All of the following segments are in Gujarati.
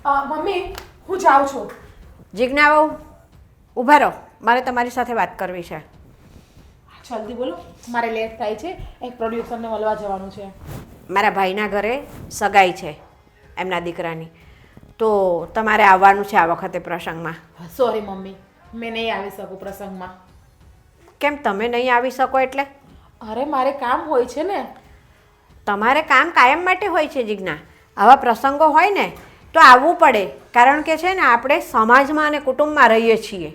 મમ્મી હું જાઉં છું. જીજ્ઞા વહુ ઊભા રહો, મારે તમારી સાથે વાત કરવી છે. જલ્દી બોલો, મારે લેટ થાય છે. એક પ્રોડ્યુસરને મળવા જવાનું છે. મારા ભાઈના ઘરે સગાઈ છે એમના દીકરાની, તો તમારે આવવાનું છે આ વખતે પ્રસંગમાં. સોરી મમ્મી, મેં નહીં આવી શકું પ્રસંગમાં. કેમ તમે નહીં આવી શકો એટલે? અરે મારે કામ હોય છે ને. તમારે કામ કાયમ માટે હોય છે જીજ્ઞા. આવા પ્રસંગો હોય ને તો આવવું પડે, કારણ કે છે ને આપણે સમાજમાં અને કુટુંબમાં રહીએ છીએ.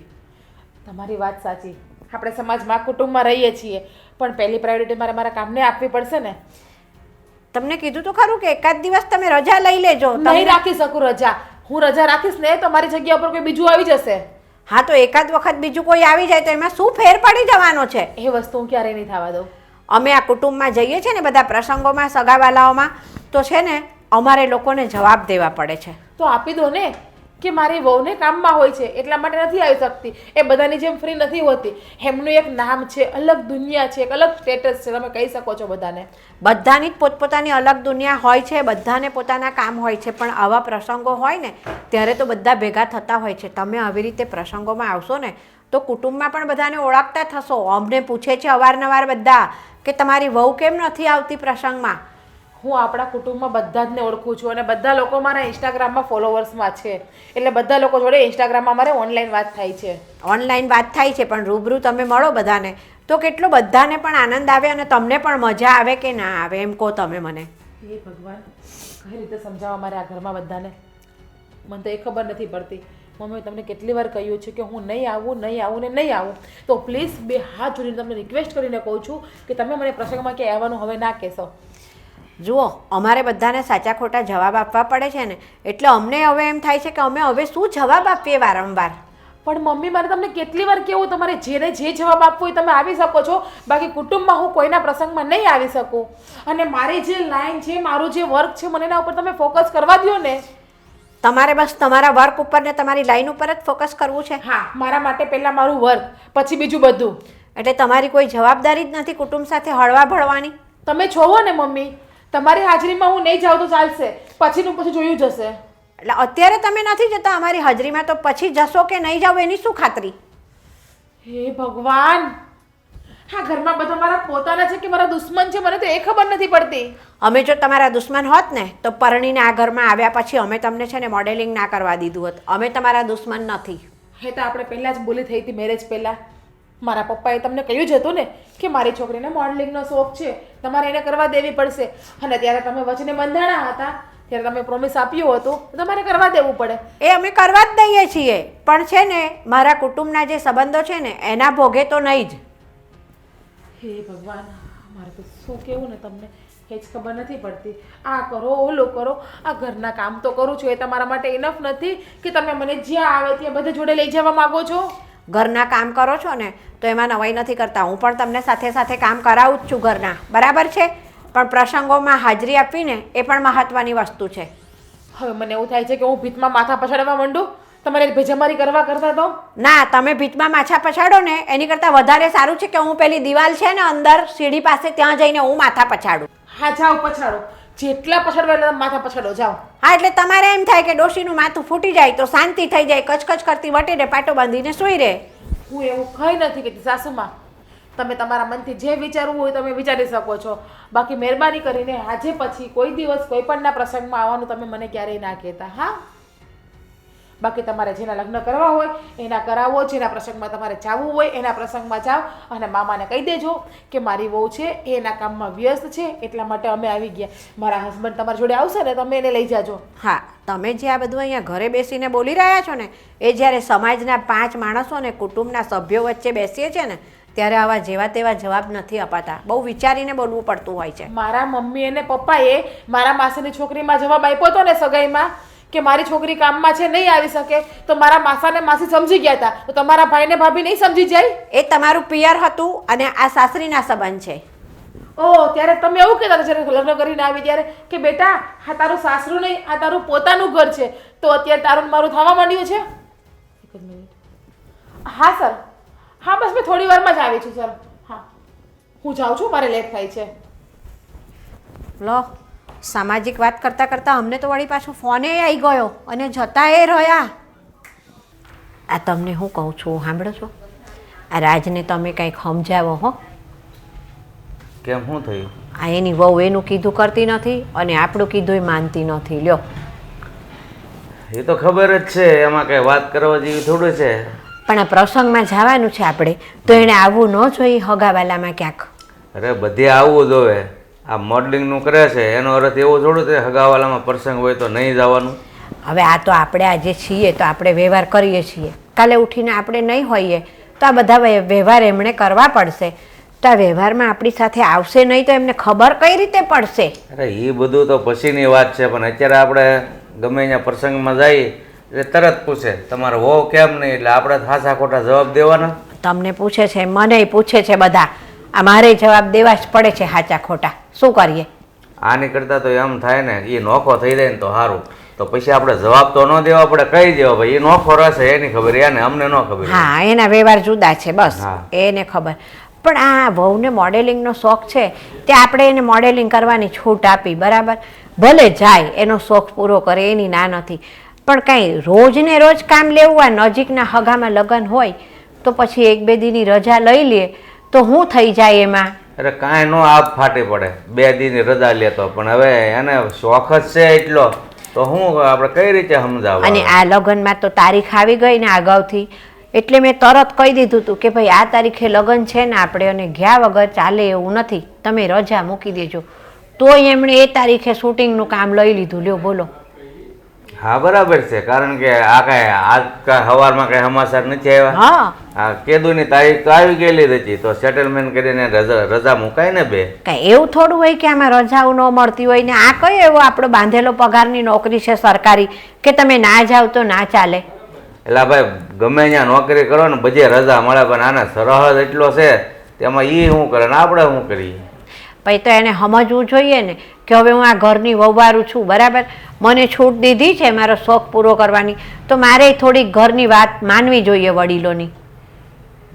તમારી વાત સાચી, આપણે સમાજમાં કુટુંબમાં રહીએ છીએ, પણ પહેલી પ્રાયોરિટી મારે મારા કામને આપવી પડશે ને. તમને કીધું તો ખરું કે એકાદ દિવસ તમે રજા લઈ લેજો. નહીં રાખી શકું રજા. હું રજા રાખીશ ને તો મારી જગ્યા ઉપર કોઈ બીજું આવી જશે. હા, તો એકાદ વખત બીજું કોઈ આવી જાય તો એમાં શું ફેર પડી જવાનો છે? એ વસ્તુ હું ક્યારેય નહીં થવા દઉં. અમે આ કુટુંબમાં જઈએ છીએ ને બધા પ્રસંગોમાં, સગાવાલાઓમાં, તો છે ને અમારે લોકોને જવાબ દેવા પડે છે. તો આપી દો ને કે મારી વહુને કામમાં હોય છે એટલા માટે નથી આવી શકતી. એ બધાની જેમ ફ્રી નથી હોતી. એમનું એક નામ છે, અલગ દુનિયા છે, એક અલગ સ્ટેટસ છે. તમે કહી શકો છો બધાને. બધાની જ પોતપોતાની અલગ દુનિયા હોય છે, બધાને પોતાના કામ હોય છે, પણ આવા પ્રસંગો હોય ને ત્યારે તો બધા ભેગા થતા હોય છે. તમે આવી રીતે પ્રસંગોમાં આવશો ને તો કુટુંબમાં પણ બધાને ઓળખતા થશો. અમને પૂછે છે અવારનવાર બધા કે તમારી વહુ કેમ નથી આવતી પ્રસંગમાં. હું આપણા કુટુંબમાં બધા જને ઓળખું છું અને બધા લોકો મારા ઇન્સ્ટાગ્રામમાં ફોલોવર્સમાં છે. એટલે બધા લોકો જોડે ઇન્સ્ટાગ્રામમાં મારે ઓનલાઈન વાત થાય છે. ઓનલાઈન વાત થાય છે, પણ રૂબરૂ તમે મળો બધાને તો કેટલો બધાને પણ આનંદ આવે અને તમને પણ મજા આવે કે ના આવે, એમ કહો તમે મને. હે ભગવાન, કઈ રીતે સમજાવવા મારે આ ઘરમાં બધાને? મને તો એ ખબર નથી પડતી. મમ્મી તમને કેટલી વાર કહ્યું છે કે હું નહીં આવું ને નહીં આવું, તો પ્લીઝ બે હાથ જોડીને તમને રિક્વેસ્ટ કરીને કહું છું કે તમે મને પ્રસંગમાં ક્યાંય આવવાનું હવે ના કહેશો. જુઓ, અમારે બધાને સાચા ખોટા જવાબ આપવા પડે છે ને, એટલે અમને હવે એમ થાય છે કે અમે હવે શું જવાબ આપીએ વારંવાર. પણ મમ્મી મારે તમને કેટલી વાર કેવું, તમારે જેને જે જવાબ આપવો હોય તમે આવી શકો છો, બાકી કુટુંબમાં હું કોઈના પ્રસંગમાં નહીં આવી શકું. અને મારી જે લાઈન છે, મારું જે વર્ક છે, મને એના ઉપર તમે ફોકસ કરવા દો ને. તમારે બસ તમારા વર્ક ઉપર ને તમારી લાઈન ઉપર જ ફોકસ કરવું છે? હા, મારા માટે પહેલાં મારું વર્ક, પછી બીજું બધું. એટલે તમારી કોઈ જવાબદારી જ નથી કુટુંબ સાથે હળવા ભળવાની? તમે છો ને મમ્મી, તમારી હાજરીમાં હું નહીં જાઉં તો ચાલશે, પછીનું પછી જોયું જશે. એટલે અત્યારે તમે નથી જતા અમારી હાજરીમાં, તો પછી જશો કે નહીં જાવ એની શું ખાતરી? હે ભગવાન, હા ઘરમાં બધા મારા પોતાના છે કે મારા દુશ્મન છે, મને તો એ ખબર નથી પડતી. અમે જો તમારા દુશ્મન હોત ને તો પરણીને આ ઘરમાં આવ્યા પછી અમે તમને છે ને મોડેલિંગ ના કરવા દીધું હોત. અમે તમારા દુશ્મન નથી. હે તો આપણે પહેલાં જ બોલી થઈ હતી મેરેજ પહેલાં. મારા પપ્પાએ તમને કહ્યું જ હતું ને કે મારી છોકરીને મોડલિંગનો શોખ છે, તમારે એને કરવા દેવી પડશે. અને ત્યારે તમે વચને બંધાણા હતા, ત્યારે તમે પ્રોમિસ આપ્યું હતું તો તમારે કરવા દેવું પડે. એ અમે કરવા જ દઈએ છીએ, પણ છે ને મારા કુટુંબના જે સંબંધો છે ને એના ભોગે તો નહીં જ. હે ભગવાન, મારે તો શું કહેવું ને તમને એ જ ખબર નથી પડતી. આ કરો, ઓલું કરો, આ ઘરના કામ તો કરું છું, એ તમારા માટે ઇનફ નથી કે તમે મને જ્યાં આવે ત્યાં બધે જોડે લઈ જવા માગો છો? ઘરના કામ કરો છો ને તો એમાં નવાઈ નથી કરતા. હું પણ તમને સાથે સાથે કામ કરાવું જ છું ઘરના, બરાબર છે, પણ પ્રસંગોમાં હાજરી આપવીને એ પણ મહત્વની વસ્તુ છે. હવે મને એવું થાય છે કે હું ભીતમાં માથા પછાડવા માંડું તમારે ભેજામારી કરવા કરતા તો. ના, તમે ભીતમાં માથા પછાડો ને એની કરતાં વધારે સારું છે કે હું પેલી દિવાલ છે ને અંદર સીડી પાસે ત્યાં જઈને હું માથા પછાડું. હા જાઓ પછાડો, જેટલા પછાડવા એટલે માથા પછાડો, જાઓ. હા, એટલે તમારે એમ થાય કે ડોશીનું માથું ફૂટી જાય તો શાંતિ થઈ જાય, કચકચ કરતી વટીને પાટો બાંધીને સૂઈ રહે. હું એવું કંઈ નથી કહેતી સાસુમાં. તમે તમારા મનથી જે વિચારવું હોય તમે વિચારી શકો છો. બાકી મહેરબાની કરીને આજે પછી કોઈ દિવસ કોઈ પણના પ્રસંગમાં આવવાનું તમે મને ક્યારેય ના કહેતા. હા, બાકી તમારે જેના લગ્ન કરવા હોય એના કરાવો, જેના પ્રસંગમાં તમારે જવું હોય એના પ્રસંગમાં જાઓ અને મામાને કહી દેજો કે મારી વહુ છે એ એના કામમાં વ્યસ્ત છે એટલા માટે અમે આવી ગયા. મારા હસબન્ડ તમારી જોડે આવશે ને તમે એને લઈ જાજો. હા, તમે જે આ બધું અહીંયા ઘરે બેસીને બોલી રહ્યા છો ને એ જ્યારે સમાજના 5 માણસો અને કુટુંબના સભ્યો વચ્ચે બેસીએ છીએ ને ત્યારે આવા જેવા તેવા જવાબ નથી અપાતા. બહુ વિચારીને બોલવું પડતું હોય છે. મારા મમ્મી અને પપ્પાએ મારા માસીની છોકરીમાં જવાબ આપ્યો હતો ને સગાઈમાં કે મારી છોકરી કામમાં છે નહીં આવી શકે, તો મારા માસાને માસી સમજી ગયા હતા, તો તમારા ભાઈને ભાભી નહીં સમજી જાય? એ તમારું પિયર હતું અને આ સાસરીના સંબંધ છે. ઓહ, ત્યારે તમે એવું કહેતા હતા જ્યારે લગ્ન કરીને આવી ત્યારે કે બેટા આ તારું સાસરું નહીં, આ તારું પોતાનું ઘર છે, તો અત્યારે તારું મારું થવા માંડ્યું છે. એક જ મિનિટ. હા સર, હા બસ મેં થોડી વારમાં જ આવી છું સર. હા, હું જાઉં છું, મારે લેટ થાય છે. લો, સામાજિક વાત કરતાં કરતાં અમને તો વળી પાછું ફોને આવી ગયો અને જતા એ રહ્યા. આ તમને હું કહું છું સાંભળો છો, આ રાજને તમે કંઈક સમજાવો હો. કેમ શું થયું? આ એની વહુ એનું કીધું કરતી નથી અને આપણું કીધું માનતી નથી. લ્યો, એ તો ખબર જ છે, એમાં કઈ વાત કરવા જેવી થોડું છે. પણ આ પ્રસંગમાં જવાનું છે આપણે, તો એણે આવવું ન જોઈએ હગાવાલામાં ક્યાંક. અરે બધે આવવું જોવે. આ મોડલિંગનું કરે છે એનો અર્થ એવો થોડું છે હગાવાલામાં પ્રસંગ હોય તો નહીં જવાનું. હવે આ તો આપણે આજે છીએ તો આપણે વ્યવહાર કરીએ છીએ, કાલે ઉઠીને આપણે નહીં હોઈએ તો આ બધા વ્યવહાર એમણે કરવા પડશે. તો આ વ્યવહારમાં આપણી સાથે આવશે નહીં તો એમને ખબર કઈ રીતે પડશે? અરે એ બધું તો પછીની વાત છે, પણ અત્યારે આપણે ગમે ત્યાં પ્રસંગમાં જઈએ એટલે તરત પૂછે તમારો વહુ કેમ નહીં, એટલે આપણે ખાસા ખોટા જવાબ દેવાના. તમને પૂછે છે, મને પૂછે છે, બધા આ મારે જવાબ દેવા જ પડે છે સાચા ખોટા. શું કરીએ? આની કરતાં તો એમ થાય ને એ નોખો થઈ જાય ને તો સારું, તો પછી આપણે જવાબ તો ન દેવા પડે, કહી દેવા ભાઈ એ નોખો રહેશે એની ખબર, એને અમને ન ખબર. હા, એના વ્યવહાર જુદા છે બસ, હા. એને ખબર. પણ આ વહુને મોડેલિંગનો શોખ છે તે આપણે એને મોડેલિંગ કરવાની છૂટ આપી, બરાબર, ભલે જાય એનો શોખ પૂરો કરે, એની ના નથી. પણ કાંઈ રોજને રોજ કામ લેવું, આ નજીકના હગામાં લગ્ન હોય તો પછી એક બે દીની રજા લઈ લે તો શું થઈ જાય એમાં? અરે કાંઈ નો આપ ફાટી પડે 2 દીની રજા લેતો, પણ હવે એને શોખ જ છે એટલો તો હું આપણે કઈ રીતે સમજાવવા? અને આ લગ્નમાં તો તારીખ આવી ગઈ ને અગાઉથી, એટલે મેં તરત કહી દીધું હતું કે ભાઈ આ તારીખે લગ્ન છે ને આપણે, અને ગયા વગર ચાલે એવું નથી, તમે રજા મૂકી દેજો. તોય એમણે એ તારીખે શૂટિંગનું કામ લઈ લીધું. લ્યો બોલો. હા બરાબર છે, કારણ કે આ કાંઈ આજ સવારમાં કાંઈ સમાચાર નથી આવ્યા. હા, આ કેદુની તારીખ તો આવી ગયેલી જ હતી, તો સેટલમેન્ટ કરીને રજા મુકાય ને બે. કાંઈ એવું થોડું હોય કે આમાં રજાઓ ન મળતી હોય ને આ કયો એવો આપણો બાંધેલો પગારની નોકરી છે સરકારી કે તમે ના જાઓ તો ના ચાલે? એટલે ભાઈ ગમે ત્યાં નોકરી કરો ને બધે રજા મળે, પણ આને સરહદ એટલો છે તેમાં એ શું કરે ને આપણે શું કરીએ? પછી તો એને સમજવું જોઈએ ને કે હવે હું આ ઘરની વહુવારું છું, બરાબર, મને છૂટ દીધી છે મારો શોખ પૂરો કરવાની, તો મારે થોડીક ઘરની વાત માનવી જોઈએ વડીલોની.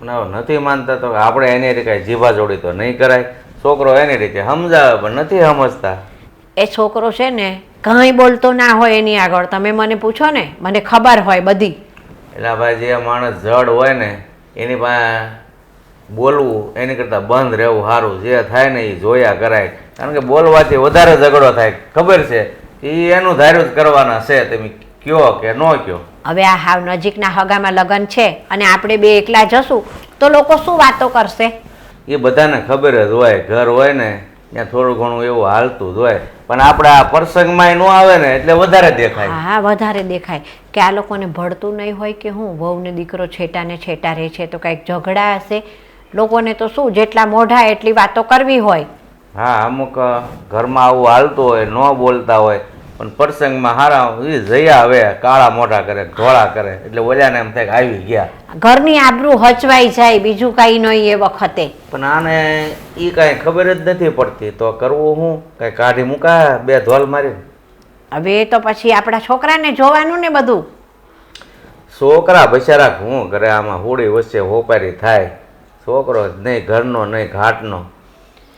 પણ હવે નથી માનતા તો આપણે એની રીતે કાંઈ જીભા જોડી તો નહીં કરાય. છોકરો એની રીતે સમજાવે પણ નથી સમજતા. એ છોકરો છે ને કંઈ બોલતો ના હોય એની આગળ, તમે મને પૂછો ને, મને ખબર હોય બધી. એટલે ભાઈ જે માણસ જડ હોય ને એની પાસે બોલવું એની કરતાં બંધ રહેવું સારું. જે થાય ને એ જોયા કરાય, કારણ કે બોલવાથી વધારે ઝઘડો થાય. ખબર છે એ એનું ધાર્યું જ કરવાના છે, તમે કયો કે ન કયો. હવે આ હાવ નજીકના હગામાં લગ્ન છે અને આપણે બે એકલા જશું તો લોકો શું વાતો કરશે? એ બધાને ખબર જ હોય, ઘર હોય ને ત્યાં થોડું ઘણું એવું હાલતું જ હોય, પણ આપણે આ પ્રસંગમાં ન આવે ને એટલે વધારે દેખાય. હા, વધારે દેખાય કે આ લોકોને ભળતું નહીં હોય કે હું વહુ ને દીકરો છેટા ને છેટા રહે છે તો કંઈક ઝઘડા હશે. લોકોને તો શું જેટલા મોઢા એટલી વાતો કરવી હોય. હા, અમુક ઘરમાં આવું હાલતું હોય, ન બોલતા હોય, પણ પ્રસંગમાં હારા એ જયા આવે કાળા મોઢા કરે, ધોળા કરે, એટલે ઓલાને એમ થાય કે આવી ગયા. ઘરની આબરૂ હચવાઈ જાય, બીજું કાંઈ નહીં એ વખતે. પણ આને એ કાંઈ ખબર જ નથી પડતી, તો કરવું શું? કાંઈ કાઢી મૂકા 2 ધોલ મારી. હવે એ તો પછી આપણા છોકરાને જોવાનું ને બધું. છોકરા બચારા શું કરે આમાં? હોળી વચ્ચે હોપારી થાય. છોકરો નહીં ઘરનો નહીં ઘાટનો.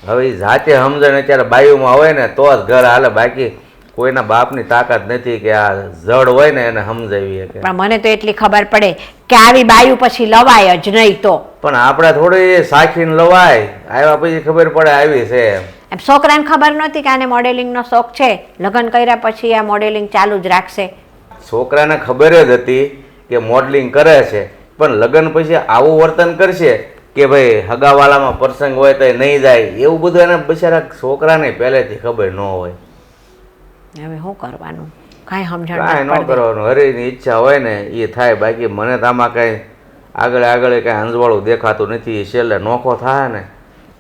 હવે એ જાતે સમજણ અત્યારે બાયુમાં હોય ને તો જ ઘર હાલે, બાકી કોઈના બાપની તાકાત નથી કે આ જડ હોય ને એને સમજાવીએ. પણ મને તો એટલી ખબર પડે કે આવી બાયુ પછી લવાય જ નહીં. તો પણ આપણે થોડી સાખીને લવાય, આવ્યા પછી ખબર પડે આવી છે એમ. છોકરાને ખબર નહોતી કે આને મોડેલિંગનો શોખ છે, લગ્ન કર્યા પછી આ મોડેલિંગ ચાલુ જ રાખશે. છોકરાને ખબર જ હતી કે મોડલિંગ કરે છે, પણ લગ્ન પછી આવું વર્તન કરશે કે ભાઈ હગાવાલામાં પ્રસંગ હોય તો નહીં જાય, એવું બધું એને બિચારા છોકરાને પહેલેથી ખબર ન હોય. હવે શું કરવાનું? કાંઈ સમજણ કાંઈ નથી ન પડતી. કરવાનું, હરીની ઈચ્છા હોય ને એ થાય. બાકી મને તો આમાં કાંઈ આગળ કાંઈ અંજવાળું દેખાતું નથી. છેલ્લે નોખો થાય ને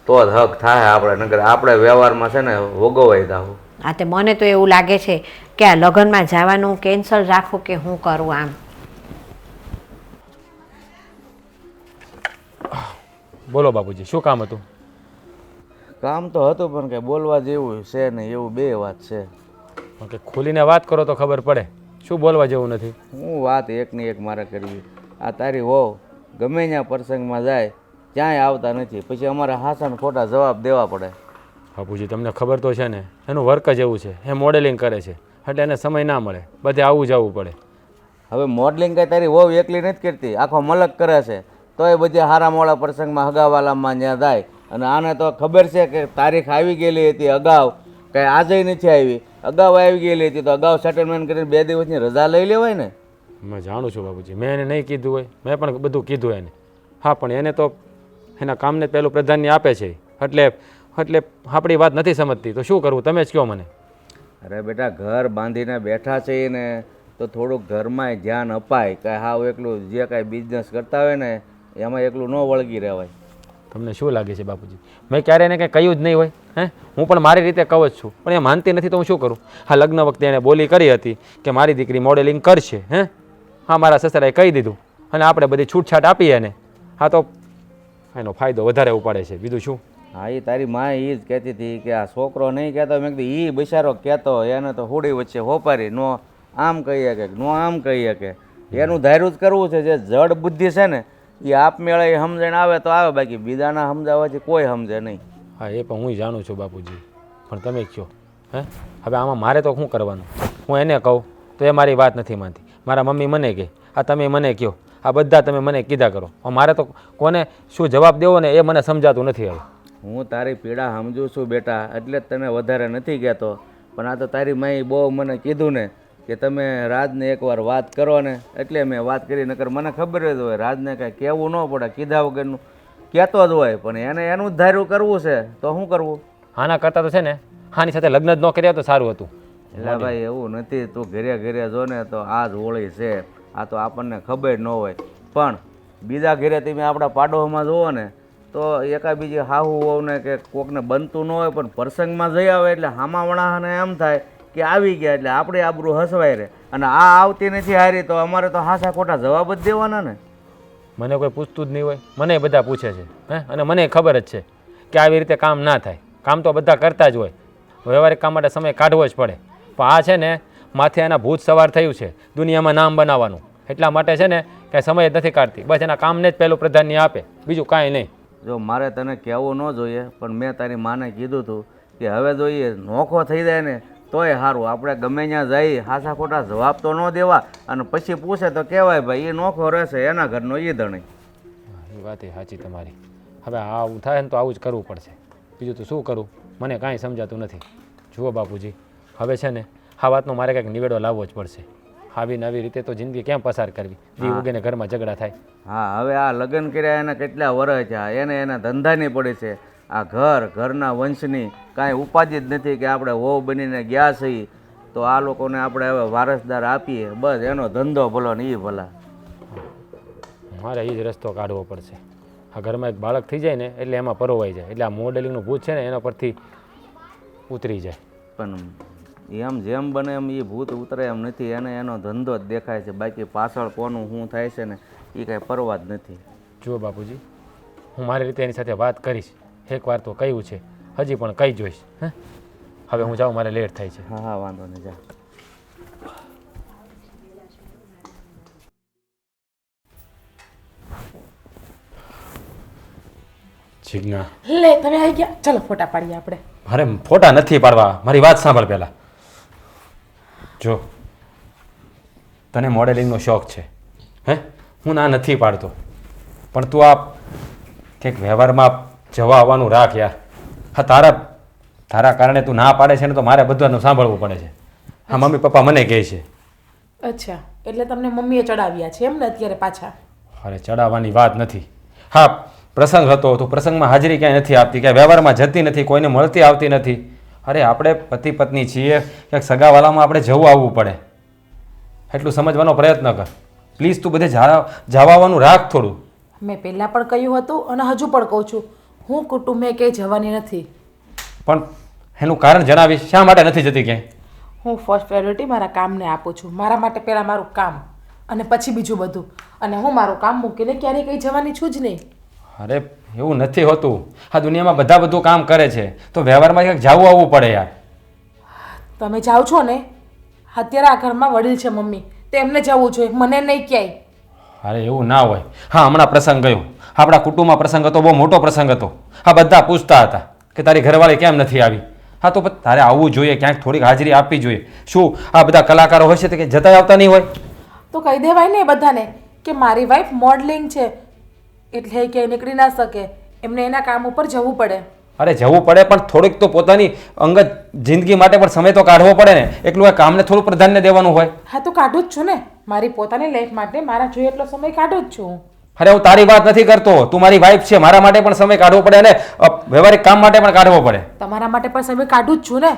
તો જ હક થાય આપણે, નકર આપણે વ્યવહારમાં છે ને ભોગવાઈ દાવું. હા, તે મને તો એવું લાગે છે કે આ લગ્નમાં જવાનું કેન્સલ રાખું કે હું કરું આમ. બોલો બાપુજી, શું કામ હતું? કામ તો હતું પણ કંઈ બોલવા જેવું છે ને એવું 2 વાત છે. કે ખોલીને વાત કરો તો ખબર પડે. શું બોલવા જેવું નથી? હું વાત એકની એક મારે કરવી. આ તારી વહુ ગમે ત્યાં પ્રસંગમાં જાય ત્યાંય આવતા નથી, પછી અમારે હાસા ખોટા જવાબ દેવા પડે. બાપુજી તમને ખબર તો છે ને એનું વર્ક જ એવું છે, એ મોડેલિંગ કરે છે એટલે એને સમય ના મળે, બધે આવવું જવું પડે. હવે મોડલિંગ કંઈ તારી વહુ એકલી નથી કરતી, આખો મલક કરે છે. તોય બધી હારા મોડા પ્રસંગમાં હગાવાલામાં ત્યાં જાય. અને આને તો ખબર છે કે તારીખ આવી ગયેલી હતી અગાઉ, કંઈ આજે નથી આવી, અગાઉ આવી ગયેલી હતી, તો અગાઉ સેટલમેન્ટ કરીને 2 દિવસની રજા લઈ લેવાય ને. મેં જાણું છું બાપુજી, મેં એને નહીં કીધું હોય, મેં પણ બધું કીધું એને. હા, પણ એને તો એના કામને પહેલું પ્રાધાન્ય આપે છે, એટલે આપણી વાત નથી સમજતી. તો શું કરવું, તમે જ કહો મને. અરે બેટા, ઘર બાંધીને બેઠા છીએ ને, તો થોડુંક ઘરમાંય ધ્યાન અપાય. કાંઈ હાવ એકલું જે કાંઈ બિઝનેસ કરતા હોય ને એમાં એકલું ન વળગી રહેવાય. તમને શું લાગે છે બાપુજી, મેં ક્યારે એને કંઈ કહ્યું જ નહીં હોય? હે, હું પણ મારી રીતે કહું જ છું, પણ એ માનતી નથી તો હું શું કરું? હા, લગ્ન વખતે એણે બોલી કરી હતી કે મારી દીકરી મોડેલિંગ કરશે. હા, મારા સસરાએ કહી દીધું અને આપણે બધી છૂટછાટ આપી એને. હા, તો એનો ફાયદો વધારે ઉપાડે છે, બીજું શું? હા, એ તારી માં એ જ કહેતી હતી કે આ છોકરો નહીં કહેતો. મેં કીધું એ બિચારો કહેતો, એને તો હોડી વચ્ચે હોપારી નો આમ કહીએ કે નો આમ કહીએ કે એનું ધાર્યું જ કરવું છે. જે જડ બુદ્ધિ છે ને એ આપમેળે સમજણ આવે તો આવે, બાકી બીજાના સમજાવવાથી કોઈ સમજે નહીં. હા, એ પણ હું જાણું છું બાપુજી, પણ તમે કહો. હવે આમાં મારે તો શું કરવાનું? હું એને કહું તો એ મારી વાત નથી માનતી, મારા મમ્મી મને કહે, આ તમે મને કહો, આ બધા તમે મને કીધા કરો. મારે તો કોને શું જવાબ દેવો ને એ મને સમજાતું નથી. હવે હું તારી પીડા સમજું છું બેટા, એટલે જ તને વધારે નથી કહેતો. પણ આ તો તારી માએ બહુ મને કીધું ને કે તમે રાજને એકવાર વાત કરો ને, એટલે મેં વાત કરી. નકર મને ખબર જ હોય રાજને કાંઈ કહેવું ન પડે, કીધા વગરનું કહેતો જ હોય. પણ એને એનું જ ધાર્યું કરવું છે તો શું કરવું? આના કરતાં તો છે ને આની સાથે લગ્ન જ ન કર્યા તો સારું હતું. એટલે ભાઈ એવું નથી, તું ઘરે ઘરે જો ને તો આ જ હોળી છે. આ તો આપણને ખબર ન હોય, પણ બીજા ઘરે તમે આપણા પાડોશમાં જુઓ ને તો એકાબીજી હાહુ હોવ ને કે કોકને બનતું ન હોય, પણ પ્રસંગમાં જઈ આવે એટલે હામાવણાને એમ થાય કે આવી ગયા એટલે આપણે આબરૂ હસવાય રહે. અને આ આવતી નથી હારી તો અમારે તો હાસા ખોટા જવાબ જ દેવાના ને. મને કોઈ પૂછતું જ નહીં હોય, મને બધા પૂછે છે. અને મને ખબર જ છે કે આવી રીતે કામ ના થાય. કામ તો બધા કરતા જ હોય, વ્યવહારિક કામ માટે સમય કાઢવો જ પડે. પણ આ છે ને માથે એના ભૂત સવાર થયું છે દુનિયામાં નામ બનાવવાનું, એટલા માટે છે ને કાંઈ સમય જ નથી કાઢતી. બસ એના કામને જ પહેલું પ્રાધાન્ય આપે, બીજું કાંઈ નહીં. જો મારે તને કહેવું ન જોઈએ, પણ મેં તારી માને કીધું હતું કે હવે જોઈએ નોખો થઈ જાય ને તોય સારું. આપણે ગમે ત્યાં જઈ હાસા ખોટા જવાબ તો ન દેવા, અને પછી પૂછે તો કહેવાય ભાઈ એ નોખો રહેશે, એના ઘરનો એ ધણી. એ વાત એ સાચી તમારી. હવે આવું થાય ને તો આવું જ કરવું પડશે, બીજું તો શું કરું? મને કાંઈ સમજાતું નથી. જુઓ બાપુજી, હવે છે ને આ વાતનો મારે કંઈક નિવેડો લાવવો જ પડશે. આવી નવી રીતે તો જિંદગી કેમ પસાર કરવી? દી ઉગીને ઘરમાં ઝઘડા થાય. હા, હવે આ લગ્ન કર્યા એના કેટલા વર્ષ છે, એને એના ધંધાની પડી છે. આ ઘરના વંશની કાંઈ ઉપાધિ જ નથી કે આપણે વહુ બનીને ગયા છીએ તો આ લોકોને આપણે હવે વારસદાર આપીએ. બસ એનો ધંધો ભલો ને એ ભલા. મારે એ જ રસ્તો કાઢવો પડશે. આ ઘરમાં એક બાળક થઈ જાય ને એટલે એમાં પરોવાઈ જાય, એટલે આ મોડેલિંગનું ભૂત છે ને એના પરથી ઉતરી જાય. પણ એમ જેમ બને એમ એ ભૂત ઉતરે એમ નથી, એને એનો ધંધો જ દેખાય છે. બાકી પાછળ કોનું શું થાય છે ને એ કાંઈ પરવા જ નથી. જુઓ બાપુજી, હું મારી રીતે એની સાથે વાત કરીશ. એકવાર તો કહ્યું છે, હજી પણ કહી જોઈશ. હવે હું જાઉં, મારે લેટ થાય છે. હા હા, વાંધો નહીં, જા. જીજ્ઞા, લે તમે આવી ગયા, ચાલો ફોટા પાડીએ આપણે. અરે ફોટા નથી પાડવા, મારી વાત સાંભળ પહેલાં. જો તને મોડેલિંગનો શોખ છે, હું ના નથી પાડતો, પણ તું આ કંઈક વ્યવહારમાં જવા આવવાનું રાખ યાર. હા, તારા કારણે તું ના પાડે છે ને તો મારે બધાનું સાંભળવું પડે છે. હા, મમ્મી પપ્પા મને કહે છે. અચ્છા, એટલે તમને મમ્મીએ ચડાવ્યા છે એમ ને અત્યારે પાછા? અરે ચડાવવાની વાત નથી. હા, પ્રસંગ હતો તો પ્રસંગમાં હાજરી ક્યાંય નથી આપતી, ક્યાંય વ્યવહારમાં જતી નથી, કોઈને મળતી આવતી નથી. અરે આપણે પતિ પત્ની છીએ, ક્યાંક સગાવાલામાં આપણે જવું આવવું પડે, એટલું સમજવાનો પ્રયત્ન કર પ્લીઝ. તું બધે જવાનું રાખ થોડું. મેં પહેલાં પણ કહ્યું હતું અને હજુ પણ કહું છું, હું કુટુંબે ક્યાંય જવાની નથી. પણ એનું કારણ જણાવીશ, શા માટે નથી જતી ક્યાંય? હું ફર્સ્ટ પ્રાયોરિટી મારા કામને આપું છું. મારા માટે પહેલાં મારું કામ અને પછી બીજું બધું. અને હું મારું કામ મૂકીને ક્યારેય કંઈ જવાની છું જ નહીં. અરે એવું નથી હોતું, આ દુનિયામાં બધા બધું કામ કરે છે તો વ્યવહારમાં ક્યાંક જવું આવવું પડે યાર. તમે જાઓ છો ને, અત્યારે આ ઘરમાં વડીલ છે મમ્મી, તો એમને જવું જોઈએ, મને નહીં ક્યાંય. અરે એવું ના હોય. હા, હમણાં પ્રસંગ ગયો, આપણા કુટુંબમાં પ્રસંગ હતો, બહુ મોટો પ્રસંગ હતો. આ બધા પૂછતા હતા કે તારી ઘરવાળી કેમ નથી આવી. હા તો પણ તારે આવવું જોઈએ, ક્યાંક થોડીક હાજરી આપવી જોઈએ. શું આ બધા કલાકારો હોય છે તે કે જતા આવતા નહીં હોય? તો કહી દેવાય ને એ બધાને કે મારી વાઈફ મોડલિંગ છે એટલે એ ક્યાંય નીકળી ના શકે, એમને એના કામ ઉપર જવું પડે. અરે જવું પડે પણ થોડીક તો પોતાની અંગત જિંદગી માટે પણ સમય તો કાઢવો પડે ને. એકલું આ કામને થોડું પ્રાધાન્ય દેવાનું હોય. હા તો કાઢું જ છું ને, મારી પોતાની લાઈફ માટે મારા જોઈએ એટલો સમય કાઢું જ છું. અરે હું તારી વાત નથી કરતો, તું મારી વાઈફ છે, મારા માટે પણ સમય કાઢવો પડે અને વ્યવહારિક કામ માટે પણ કાઢવો પડે. તમારા માટે પણ સમય કાઢું જ છું ને.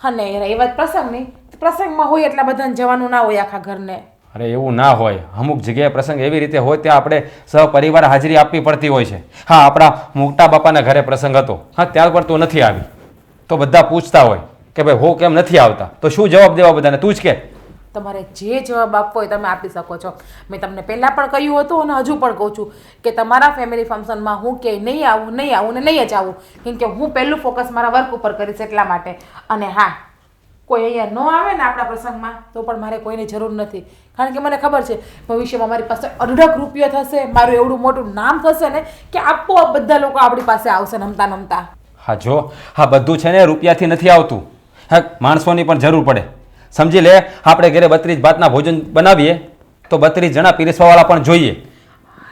અને એ વાત પ્રસંગની, પ્રસંગમાં હોય એટલા બધાને જવાનું ના હોય આખા ઘરને. અરે એવું ના હોય, અમુક જગ્યાએ પ્રસંગ એવી રીતે હોય ત્યાં આપણે સહપરિવાર હાજરી આપવી પડતી હોય છે. હા આપણા મોટા બાપાના ઘરે પ્રસંગ હતો, હા ત્યાર પર તું નથી આવી તો બધા પૂછતા હોય કે ભાઈ હો કેમ નથી આવતા, તો શું જવાબ દેવા બધાને? તું જ કે. તમારે જે જવાબ આપવો હોય તમે આપી શકો છો. મેં તમને પહેલાં પણ કહ્યું હતું અને હજુ પણ કહું છું કે તમારા ફેમિલી ફંક્શનમાં હું કે નહીં આવું ને નહીં જ આવું, કેમ કે હું પહેલું ફોકસ મારા વર્ક ઉપર કરીશ એટલા માટે. અને હા, કોઈ અહીંયા ન આવે ને આપણા પ્રસંગમાં તો પણ મારે કોઈની જરૂર નથી, કારણ કે મને ખબર છે ભવિષ્યમાં મારી પાસે અઢળક રૂપિયો થશે, મારું એવડું મોટું નામ થશે ને કે આપોઆપ બધા લોકો આપણી પાસે આવશે નમતા નમતા. હા જો, હા બધું છે ને રૂપિયાથી નથી આવતું, હા માણસોની પણ જરૂર પડે. સમજી લે, આપણે ઘરે 32 ભાતના ભોજન બનાવીએ તો 32 જણા પીરસવાવાળા પણ જોઈએ.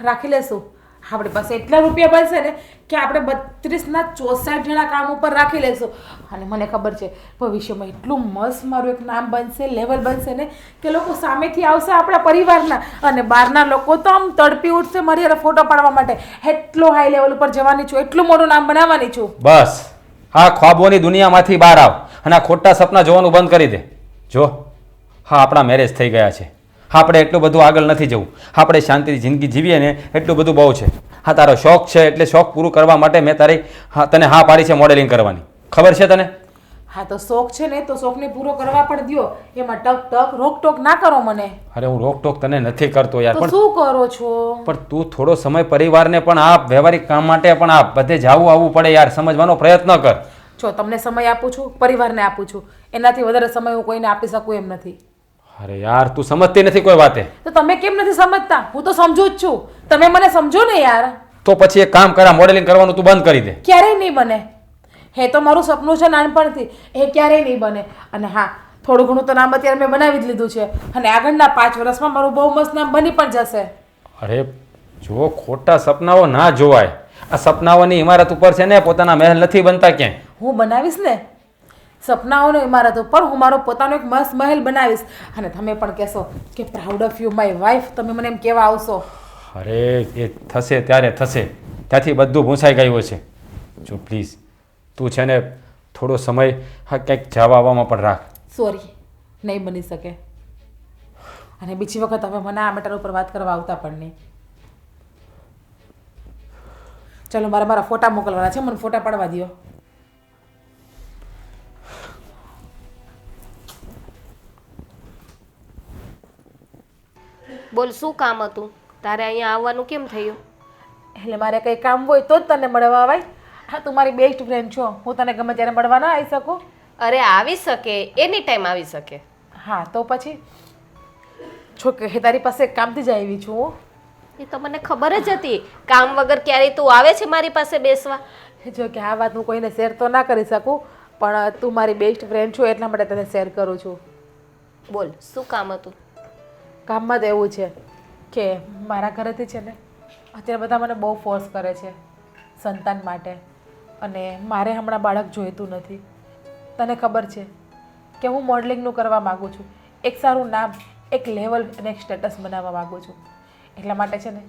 રાખી લેશું, આપણી પાસે એટલા રૂપિયા બનશે ને કે આપણે 32ના 64 જણા કામ ઉપર રાખી લેશું. અને મને ખબર છે ભવિષ્યમાં એટલું મસ્ત મારું એક નામ બનશે, લેવલ બનશે ને કે લોકો સામેથી આવશે આપણા પરિવારના, અને બહારના લોકો તો આમ તડપી ઉઠશે મારી હારે ફોટો પાડવા માટે. એટલો હાઈ લેવલ ઉપર જવાની છું, એટલું મોટું નામ બનાવવાની છું. બસ હા ખ્વાબોની દુનિયામાંથી બહાર આવ અને આ ખોટા સપના જોવાનું બંધ કરી દે. જો હા આપણા મેરેજ થઈ ગયા છે, આપણે એટલું બધું આગળ નથી જવું, આપણે શાંતિથી જિંદગી જીવીએ ને એટલું બધું બહુ છે. હા તારો શોખ છે એટલે શોખ પૂરું કરવા માટે મેં તને હા પાડી છે મોડેલિંગ કરવાની, ખબર છે તને? હા તો શોખ છે ને તો શોખને પૂરો કરવા પણ દ્યો, એમાં ટક ટક રોકટોક ના કરો મને. અરે હું રોકટોક તને નથી કરતો યાર, તો પણ શું કરો છો? પણ તું થોડો સમય પરિવારને પણ આપ, વ્યવહારિક કામ માટે પણ આપ, બધે જાવું આવવું પડે યાર, સમજવાનો પ્રયત્ન કર. જો તમને સમય આપું છું, પરિવારને આપું છું, એનાથી વધારે સમય હું કોઈને આપી શકું એમ નથી. અરે યાર તું સમજતી નથી કોઈ વાતે. તો તમે કેમ નથી સમજતા? હું તો સમજુ જ છું, તમે મને સમજો ને યાર. તો પછી એક કામ કર, મોડેલિંગ કરવાનું તું બંધ કરી દે. ક્યારેય નહીં બને, હે તો મારું સપનું છે નાનપણથી, એ ક્યારેય નહીં બને. અને હા, થોડું ઘણું તો નામ અત્યારે મેં બનાવી જ લીધું છે, અને આગળના 5 વર્ષમાં મારું બહુ મસ્ત નામ બની પણ જશે. અરે જો ખોટા સપનાઓ ના જોવાય, આ સપનાઓની ઇમારત ઉપર છે ને પોતાના મહેલ નથી બનતા ક્યાંય. હું બનાવીશ ને સપનાઓની ઇમારત ઉપર, હું મારો પોતાનો એક મસ્ત મહેલ બનાવીશ, અને તમે પણ કહેશો કે proud of you my wife, તમે મને એમ કહેવા આવશો. અરે એ થશે ત્યારે થશે, ત્યાંથી બધું ભૂંસાઈ ગયું છે. જો પ્લીઝ તું છે ને થોડો સમય હા કંઈક જવા આવવામાં પણ રાખ. સોરી, નહીં બની શકે. અને બીજી વખત હવે મને આ મેટર ઉપર વાત કરવા આવતા પણ નહીં. ચલો મારે મારા ફોટા મોકલવાના છે, મને ફોટા પાડવા દો. બોલ શું કામ હતું તારે? અહીંયા આવવાનું કેમ થયું? એટલે મારે કંઈ કામ હોય તો જ તને મળવા આવાય. હા તું મારી બેસ્ટ ફ્રેન્ડ છો, હું તને ગમે ત્યારે મળવા ના આવી શકું? અરે આવી શકે, એની ટાઈમ આવી શકે. હા તો પછી જો કે તારી પાસે કામથી જ આવી છું હું. એ તો મને ખબર જ હતી, કામ વગર ક્યારેય તું આવે છે મારી પાસે બેસવા? જો કે આ વાત હું કોઈને શેર તો ના કરી શકું, પણ તું મારી બેસ્ટ ફ્રેન્ડ છો એટલા માટે તને શેર કરું છું. બોલ શું કામ હતું? કામમાં તો એવું છે કે મારા ઘરેથી છે ને અત્યારે બધા મને બહુ ફોર્સ કરે છે સંતાન માટે, અને મારે હમણાં બાળક જોઈતું નથી. તને ખબર છે કે હું મોડલિંગનું કરવા માગું છું, એક સારું નામ, એક લેવલ અને એક સ્ટેટસ બનાવવા માગું છું. એટલા માટે છે ને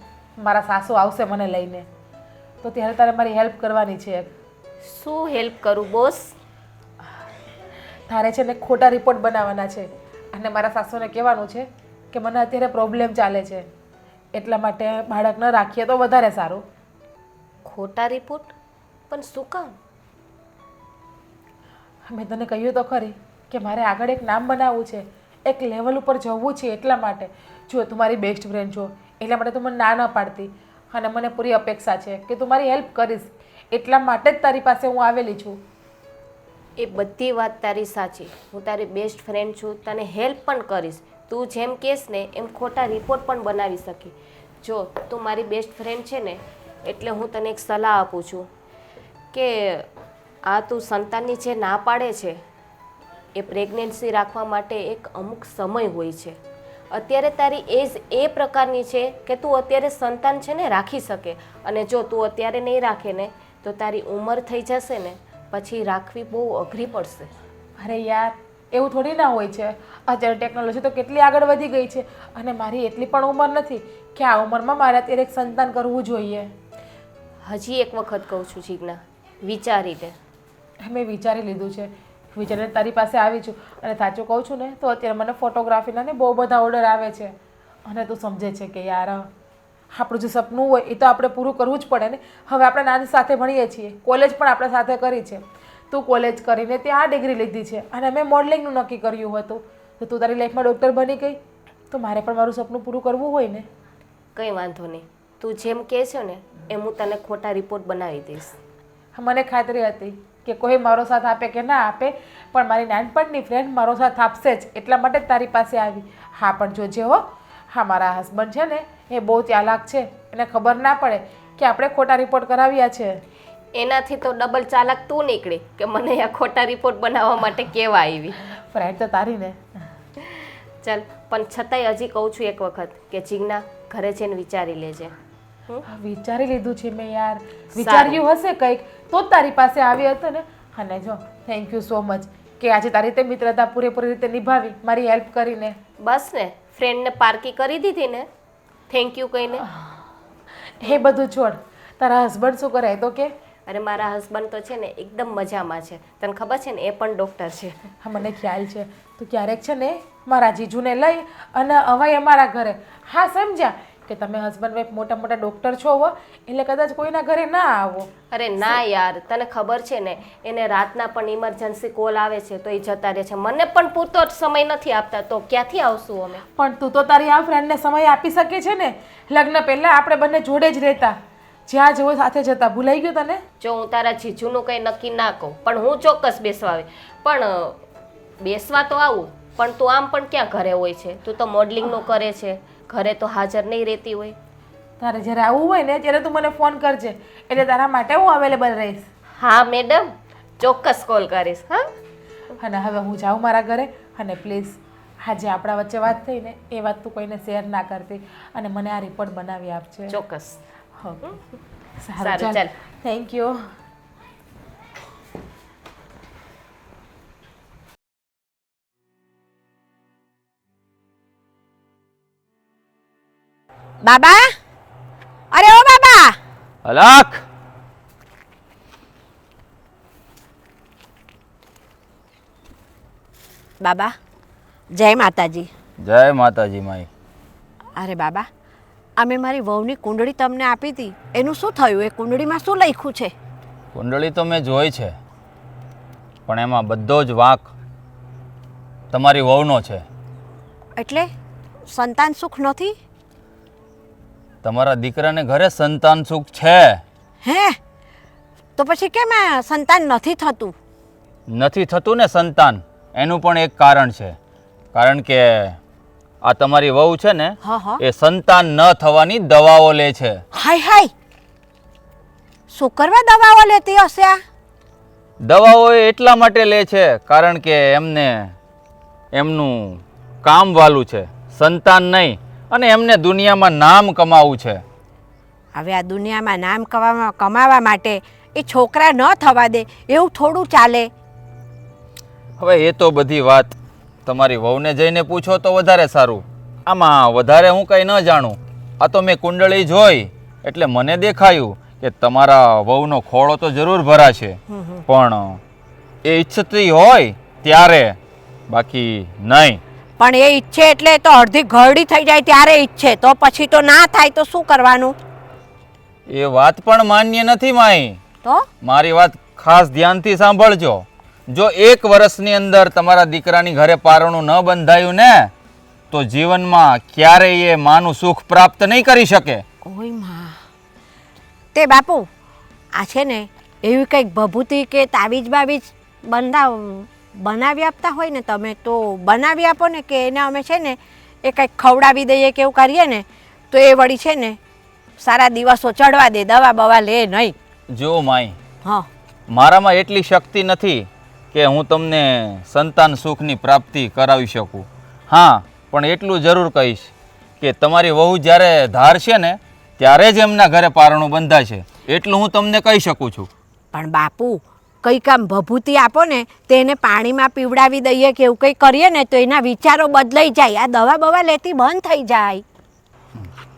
મારા સાસુ આવશે મને લઈને, તો ત્યારે તારે મારી હેલ્પ કરવાની છે. શું હેલ્પ કરું બોસ? તારે છે ને ખોટા રિપોર્ટ બનાવવાના છે, અને મારા સાસુને કહેવાનું છે કે મને અત્યારે પ્રોબ્લેમ ચાલે છે, એટલા માટે બાળક ન રાખીએ તો વધારે સારું. ખોટા રિપોર્ટ? પણ શું કામ? મેં તને કહ્યું તો ખરી કે મારે આગળ એક નામ બનાવવું છે, એક લેવલ ઉપર જવું છે, એટલા માટે. જો તું મારી બેસ્ટ ફ્રેન્ડ છો એટલા માટે તું મને ના ન પાડતી, અને મને પૂરી અપેક્ષા છે કે તું મારી હેલ્પ કરીશ, એટલા માટે જ તારી પાસે હું આવેલી છું. એ બધી વાત તારી સાચી, હું તારી બેસ્ટ ફ્રેન્ડ છું, તને હેલ્પ પણ કરીશ. તું જેમ કહેશ ને એમ ખોટા રિપોર્ટ પણ બનાવી શકી. જો તું મારી બેસ્ટ ફ્રેન્ડ છે ને એટલે હું તને એક સલાહ આપું છું કે આ તું સંતાનની જે ના પાડે છે એ પ્રેગ્નન્સી રાખવા માટે એક અમુક સમય હોય છે. અત્યારે તારી એજ એ પ્રકારની છે કે તું અત્યારે સંતાન છે ને રાખી શકે, અને જો તું અત્યારે નહીં રાખે ને તો તારી ઉંમર થઈ જશે ને પછી રાખવી બહુ અઘરી પડશે. અરે યાર, એવું થોડી ના હોય છે. અત્યારે ટેકનોલોજી તો કેટલી આગળ વધી ગઈ છે, અને મારી એટલી પણ ઉંમર નથી કે આ ઉંમરમાં મારે અત્યારે એક સંતાન કરવું જોઈએ. હજી એક વખત કહું છું જીજ્ઞા, વિચારીને. મેં વિચારી લીધું છે, વિચારીને તારી પાસે આવી છું. અને સાચું કહું છું ને તો અત્યારે મને ફોટોગ્રાફીના ને બહુ બધા ઓર્ડર આવે છે, અને તું સમજે છે કે યાર આપણું જે સપનું હોય એ તો આપણે પૂરું કરવું જ પડે ને. હવે આપણે નાની સાથે ભણીએ છીએ, કોલેજ પણ આપણે સાથે કરી છે. તું કોલેજ કરીને ત્યાં આ ડિગ્રી લીધી છે, અને મેં મોડલિંગનું નક્કી કર્યું હતું. તો તું તારી લાઈફમાં ડૉક્ટર બની ગઈ, તો મારે પણ મારું સપનું પૂરું કરવું હોય ને. કંઈ વાંધો નહીં, તું જેમ કહે છે ને એમ હું તને ખોટા રિપોર્ટ બનાવી દઈશ. મને ખાતરી હતી કે કોઈ મારો સાથ આપે કે ના આપે, પણ મારી નાનપણની ફ્રેન્ડ મારો સાથ આપશે જ, એટલા માટે જ તારી પાસે આવી. હા, પણ જોજે હો, હા મારા હસબન્ડ છે ને એ બહુ ચાલાક છે, એને ખબર ના પડે કે આપણે ખોટા રિપોર્ટ કરાવ્યા છે. એનાથી તો ડબલ ચાલાક તું નીકળી કે મને આ ખોટા રિપોર્ટ બનાવવા માટે કેવા આવી. ફ્રેન્ડ તો તારી ને. ચાલ, પણ છતાંય હજી કહું છું એક વખત કે જીજ્ઞા ઘરે જઈને વિચારી લેજે. વિચારી લીધું છે મેં યાર, વિચાર્યું હશે કંઈક તો જ તારી પાસે આવી હતો ને. અને જો થેન્ક યુ સો મચ કે આજે તારી રીતે મિત્રતા પૂરેપૂરી રીતે નિભાવી, મારી હેલ્પ કરીને. બસ ને, ફ્રેન્ડને પારકી કરી દીધી ને, થેન્ક યુ કહીને. એ બધું છોડ, તારા હસબન્ડ શું કરે તો કે? અરે મારા હસબન્ડ તો છે ને એકદમ મજામાં છે, તને ખબર છે ને એ પણ ડૉક્ટર છે. હા મને ખ્યાલ છે. તો ક્યારેક છે ને મારા જીજુને લઈ અને અવાય અમારા ઘરે. હા સમજ્યા કે તમે હસબન્ડ વાઈફ મોટા મોટા ડૉક્ટર છો હો, એટલે કદાચ કોઈના ઘરે ના આવો. અરે ના યાર, તને ખબર છે ને એને રાતના પણ ઇમરજન્સી કોલ આવે છે તો એ જતા રહે છે. મને પણ પૂરતો સમય નથી આપતા, તો ક્યાંથી આવશું અમે? પણ તું તો તારી આ ફ્રેન્ડને સમય આપી શકે છે ને. લગ્ન પહેલાં આપણે બંને જોડે જ રહેતા, જ્યાં જવો સાથે જતા. ભૂલાઈ ગયું તને? જો હું તારા જીજુનું કંઈ નક્કી ના કહું, પણ હું ચોક્કસ બેસવા આવે. પણ બેસવા તો આવું, પણ તું આમ પણ ક્યાં ઘરે હોય છે? તું તો મોડલિંગનું કરે છે, ઘરે તો હાજર નહીં રહેતી હોય. તારે જ્યારે આવવું હોય ને ત્યારે તું મને ફોન કરજે, એટલે તારા માટે હું અવેલેબલ રહીશ. હા મેડમ, ચોક્કસ કોલ કરીશ. હા, અને હવે હું જાઉં મારા ઘરે. અને પ્લીઝ આજે આપણા વચ્ચે વાત થઈ ને એ વાત તું કોઈને શેર ના કરતી, અને મને આ રિપોર્ટ બનાવી આપજે. ચોક્કસ. સારું, ચાલ. Thank you. બાબા, અરે ઓ બાબા! અલખ! બાબા, જય માતાજી. જય માતાજી માઈ. અરે બાબા, અમે મારી વહુની કુંડળી તમને આપી હતી, એનું શું થયું? એ કુંડળીમાં શું લખ્યું છે? કુંડળી તો મેં જોઈ છે, પણ એમાં બધો જ વાંક તમારી વહુનો છે. એટલે સંતાન સુખ નથી? તમારા દીકરાને ઘરે સંતાન સુખ છે. હે? તો પછી કેમ આ સંતાન નથી થતું? નથી થતું ને સંતાન, એનું પણ એક કારણ છે. કારણ કે આ તમારી વહુ છે ને એ સંતાન ન થવાની દવાઓ લે છે. હાય હાય, શું કરવા દવાઓ લેતી હશે આ? દવાઓ એ એટલા માટે લે છે કારણ કે એમને એમનું કામ વાલું છે, સંતાન નહીં. અને એમને દુનિયામાં નામ કમાવું છે. હવે આ દુનિયામાં નામ કમાવા માટે એ છોકરા ન થવા દે એવું થોડું ચાલે. હવે એ તો બધી વાત તમારી વહુને જઈને પૂછો તો વધારે સારું. આમાં વધારે હું કંઈ ન જાણું. આ તો મેં કુંડળી જોઈ એટલે મને દેખાયું કે તમારા વહુનો ખોળો તો જરૂર ભરાશે, પણ એ ઈચ્છતી હોય ત્યારે, બાકી નહીં. પણ એ ઈચ્છે એટલે તો અડધી ઘરડી થઈ જાય ત્યારે ઈચ્છે, તો પછી તો ના થાય તો શું કરવાનું? એ વાત પણ માન્ય નથી માઈ. તો મારી વાત ખાસ ધ્યાનથી સાંભળજો. જો 1 વર્ષની અંદર તમારા દીકરાની ઘરે પારણું ન બંધાયું ને તો જીવનમાં ક્યારેય એ માનું સુખ પ્રાપ્ત નહીં કરી શકે. ઓય માં, તે બાપુ આ છે ને એવી કંઈક ભભૂતિ કે તાવીજ બાવીજ બનાવી આપતા હોય ને તમે તો બનાવી આપો ને, કે એને અમે છે ને એ કંઈક ખવડાવી દઈએ કે એવું કરીએ ને તો એ વળી છે ને સારા દિવસો ચડવા દે, દવા બવા લે નહીં. જો માઈ, હા, મારામાં એટલી શક્તિ નથી કે હું તમને સંતાન સુખની પ્રાપ્તિ કરાવી શકું. હા, પણ એટલું જરૂર કહીશ કે તમારી વહુ જ્યારે ધારશે ને ત્યારે જ એમના ઘરે પારણું બંધાશે. એટલું હું તમને કહી શકું છું. પણ બાપુ કંઈક આમ ભભૂતિ આપો ને તેને પાણીમાં પીવડાવી દઈએ કે એવું કંઈ કરીએ ને તો એના વિચારો બદલાઈ જાય, આ દવા બવા લેતી બંધ થઈ જાય.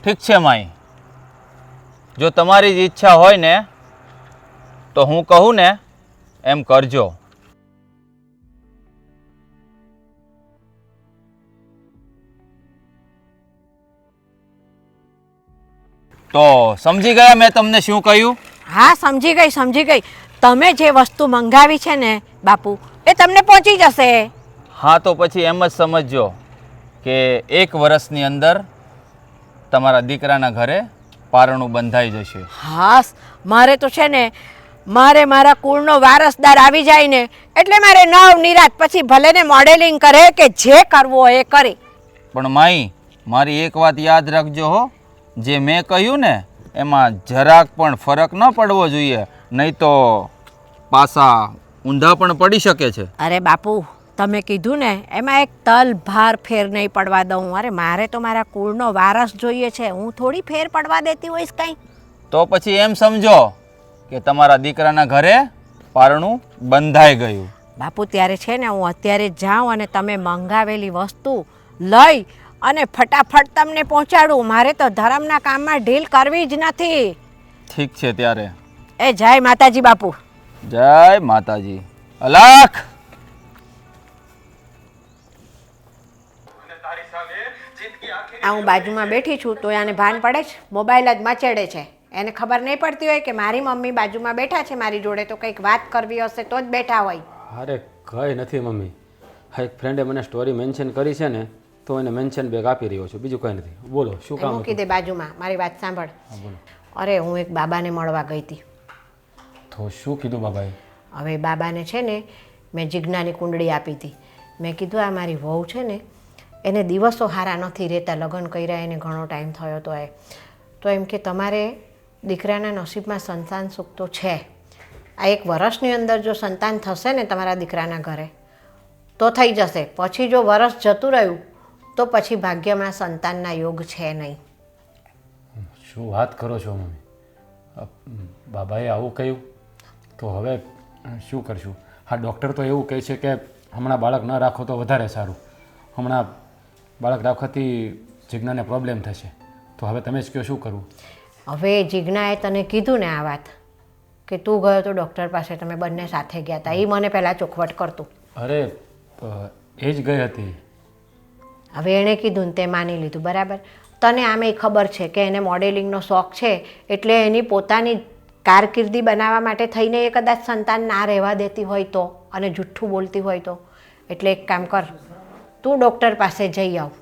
ઠીક છે માઈ, જો તમારી જ ઈચ્છા હોય ને તો હું કહું ને એમ કરજો. તો સમજી ગયા મેં તમને શું કહ્યું? હા સમજી ગઈ. તમે જે વસ્તુ મંગાવી છે ને બાપુ એ તમને પહોંચી જશે. હા, તો પછી એમ જ સમજજો કે 1 વર્ષની અંદર તમારા દીકરાના ઘરે પારણું બંધાઈ જશે. હાસ, મારે તો છે ને મારા કુળનો વારસદાર આવી જાય ને એટલે મારે નવ નિરાત પછી ભલે ને મોડેલિંગ કરે કે જે કરવું હોય એ કરે. પણ માઈ, મારી એક વાત યાદ રાખજો હો, જે મેં કહ્યું ને એમાં જરાક પણ ફરક ન પડવો જોઈએ, નહીં તો પાસા ઊંધા પણ પડી શકે છે. અરે બાપુ તમે કીધું ને એમાં એક તલ ભાર ફેર નહીં પડવા દઉં. અરે મારે તો મારા કુળનો વારસ જોઈએ છે, હું થોડી ફેર પડવા દેતી હોઈશ કંઈ. તો પછી એમ સમજો કે તમારા દીકરાના ઘરે પારણું બંધાઈ ગયું. બાપુ ત્યારે છે ને હું અત્યારે જ જાઉં અને તમે મંગાવેલી વસ્તુ લઈ અને ફટાફટ તમને પહોંચાડું. મારે તો ધર્મના કામમાં ઢીલ કરવી જ નથી. ઠીક છે ત્યારે. એ જય માતાજી બાપુ. જય માતાજી. અલાખ. આ હું બાજુમાં બેઠી છું તો એને ભાન પડે છે, મોબાઈલ જ મચેડે છે. એને ખબર નહીં પડતી હોય કે મારી મમ્મી બાજુમાં બેઠા છે મારી જોડે, તો કંઈક વાત કરવી હશે તો જ બેઠા હોય. અરે કંઈ નથી મમ્મી, હા એક ફ્રેન્ડે મને સ્ટોરી મેન્શન કરી છે ને તો એને મેન્શન બેગ આપી રહ્યો છું, બીજું કંઈ નથી. બોલો શું કામ? મૂકી દે બાજુમાં, મારી વાત સાંભળ. અરે હું એક બાબાને મળવા ગઈ હતી. તો શું કીધું બાબાએ? હવે બાબાને છે ને મેં જીજ્ઞાની કુંડળી આપી હતી. મેં કીધું આ મારી વહુ છે ને એને દિવસો સારા નથી રહેતા, લગ્ન કર્યા એને ઘણો ટાઈમ થયો તો એમ કે તમારે દીકરાના નસીબમાં સંતાન સુખ તો છે. આ 1 વર્ષની અંદર જો સંતાન થશે ને તમારા દીકરાના ઘરે તો થઈ જશે, પછી જો વર્ષ જતું રહ્યું તો પછી ભાગ્યમાં સંતાનના યોગ છે નહીં. શું વાત કરો છો મમ્મી? બાબાએ આવું કહ્યું તો હવે શું કરશું? હા ડૉક્ટર તો એવું કહે છે કે હમણાં બાળક ન રાખો તો વધારે સારું, હમણાં બાળક રાખવાથી જીજ્ઞાને પ્રોબ્લેમ થશે. તો હવે તમે જ કહો શું કરવું? હવે જીજ્ઞાએ તને કીધું ને આ વાત કે તું ગયો તો ડૉક્ટર પાસે, તમે બંને સાથે ગયા હતા, એ મને પહેલાં ચોખવટ કરતું. અરે એ જ ગઈ હતી. હવે એણે કીધું ને તે માની લીધું, બરાબર. તને આમેય ખબર છે કે એને મોડેલિંગનો શોખ છે એટલે એની પોતાની કારકિર્દી બનાવવા માટે થઈને એ કદાચ સંતાન ના રહેવા દેતી હોય તો, અને જુઠ્ઠું બોલતી હોય તો. એટલે એક કામ કર, તું ડૉક્ટર પાસે જઈ આવ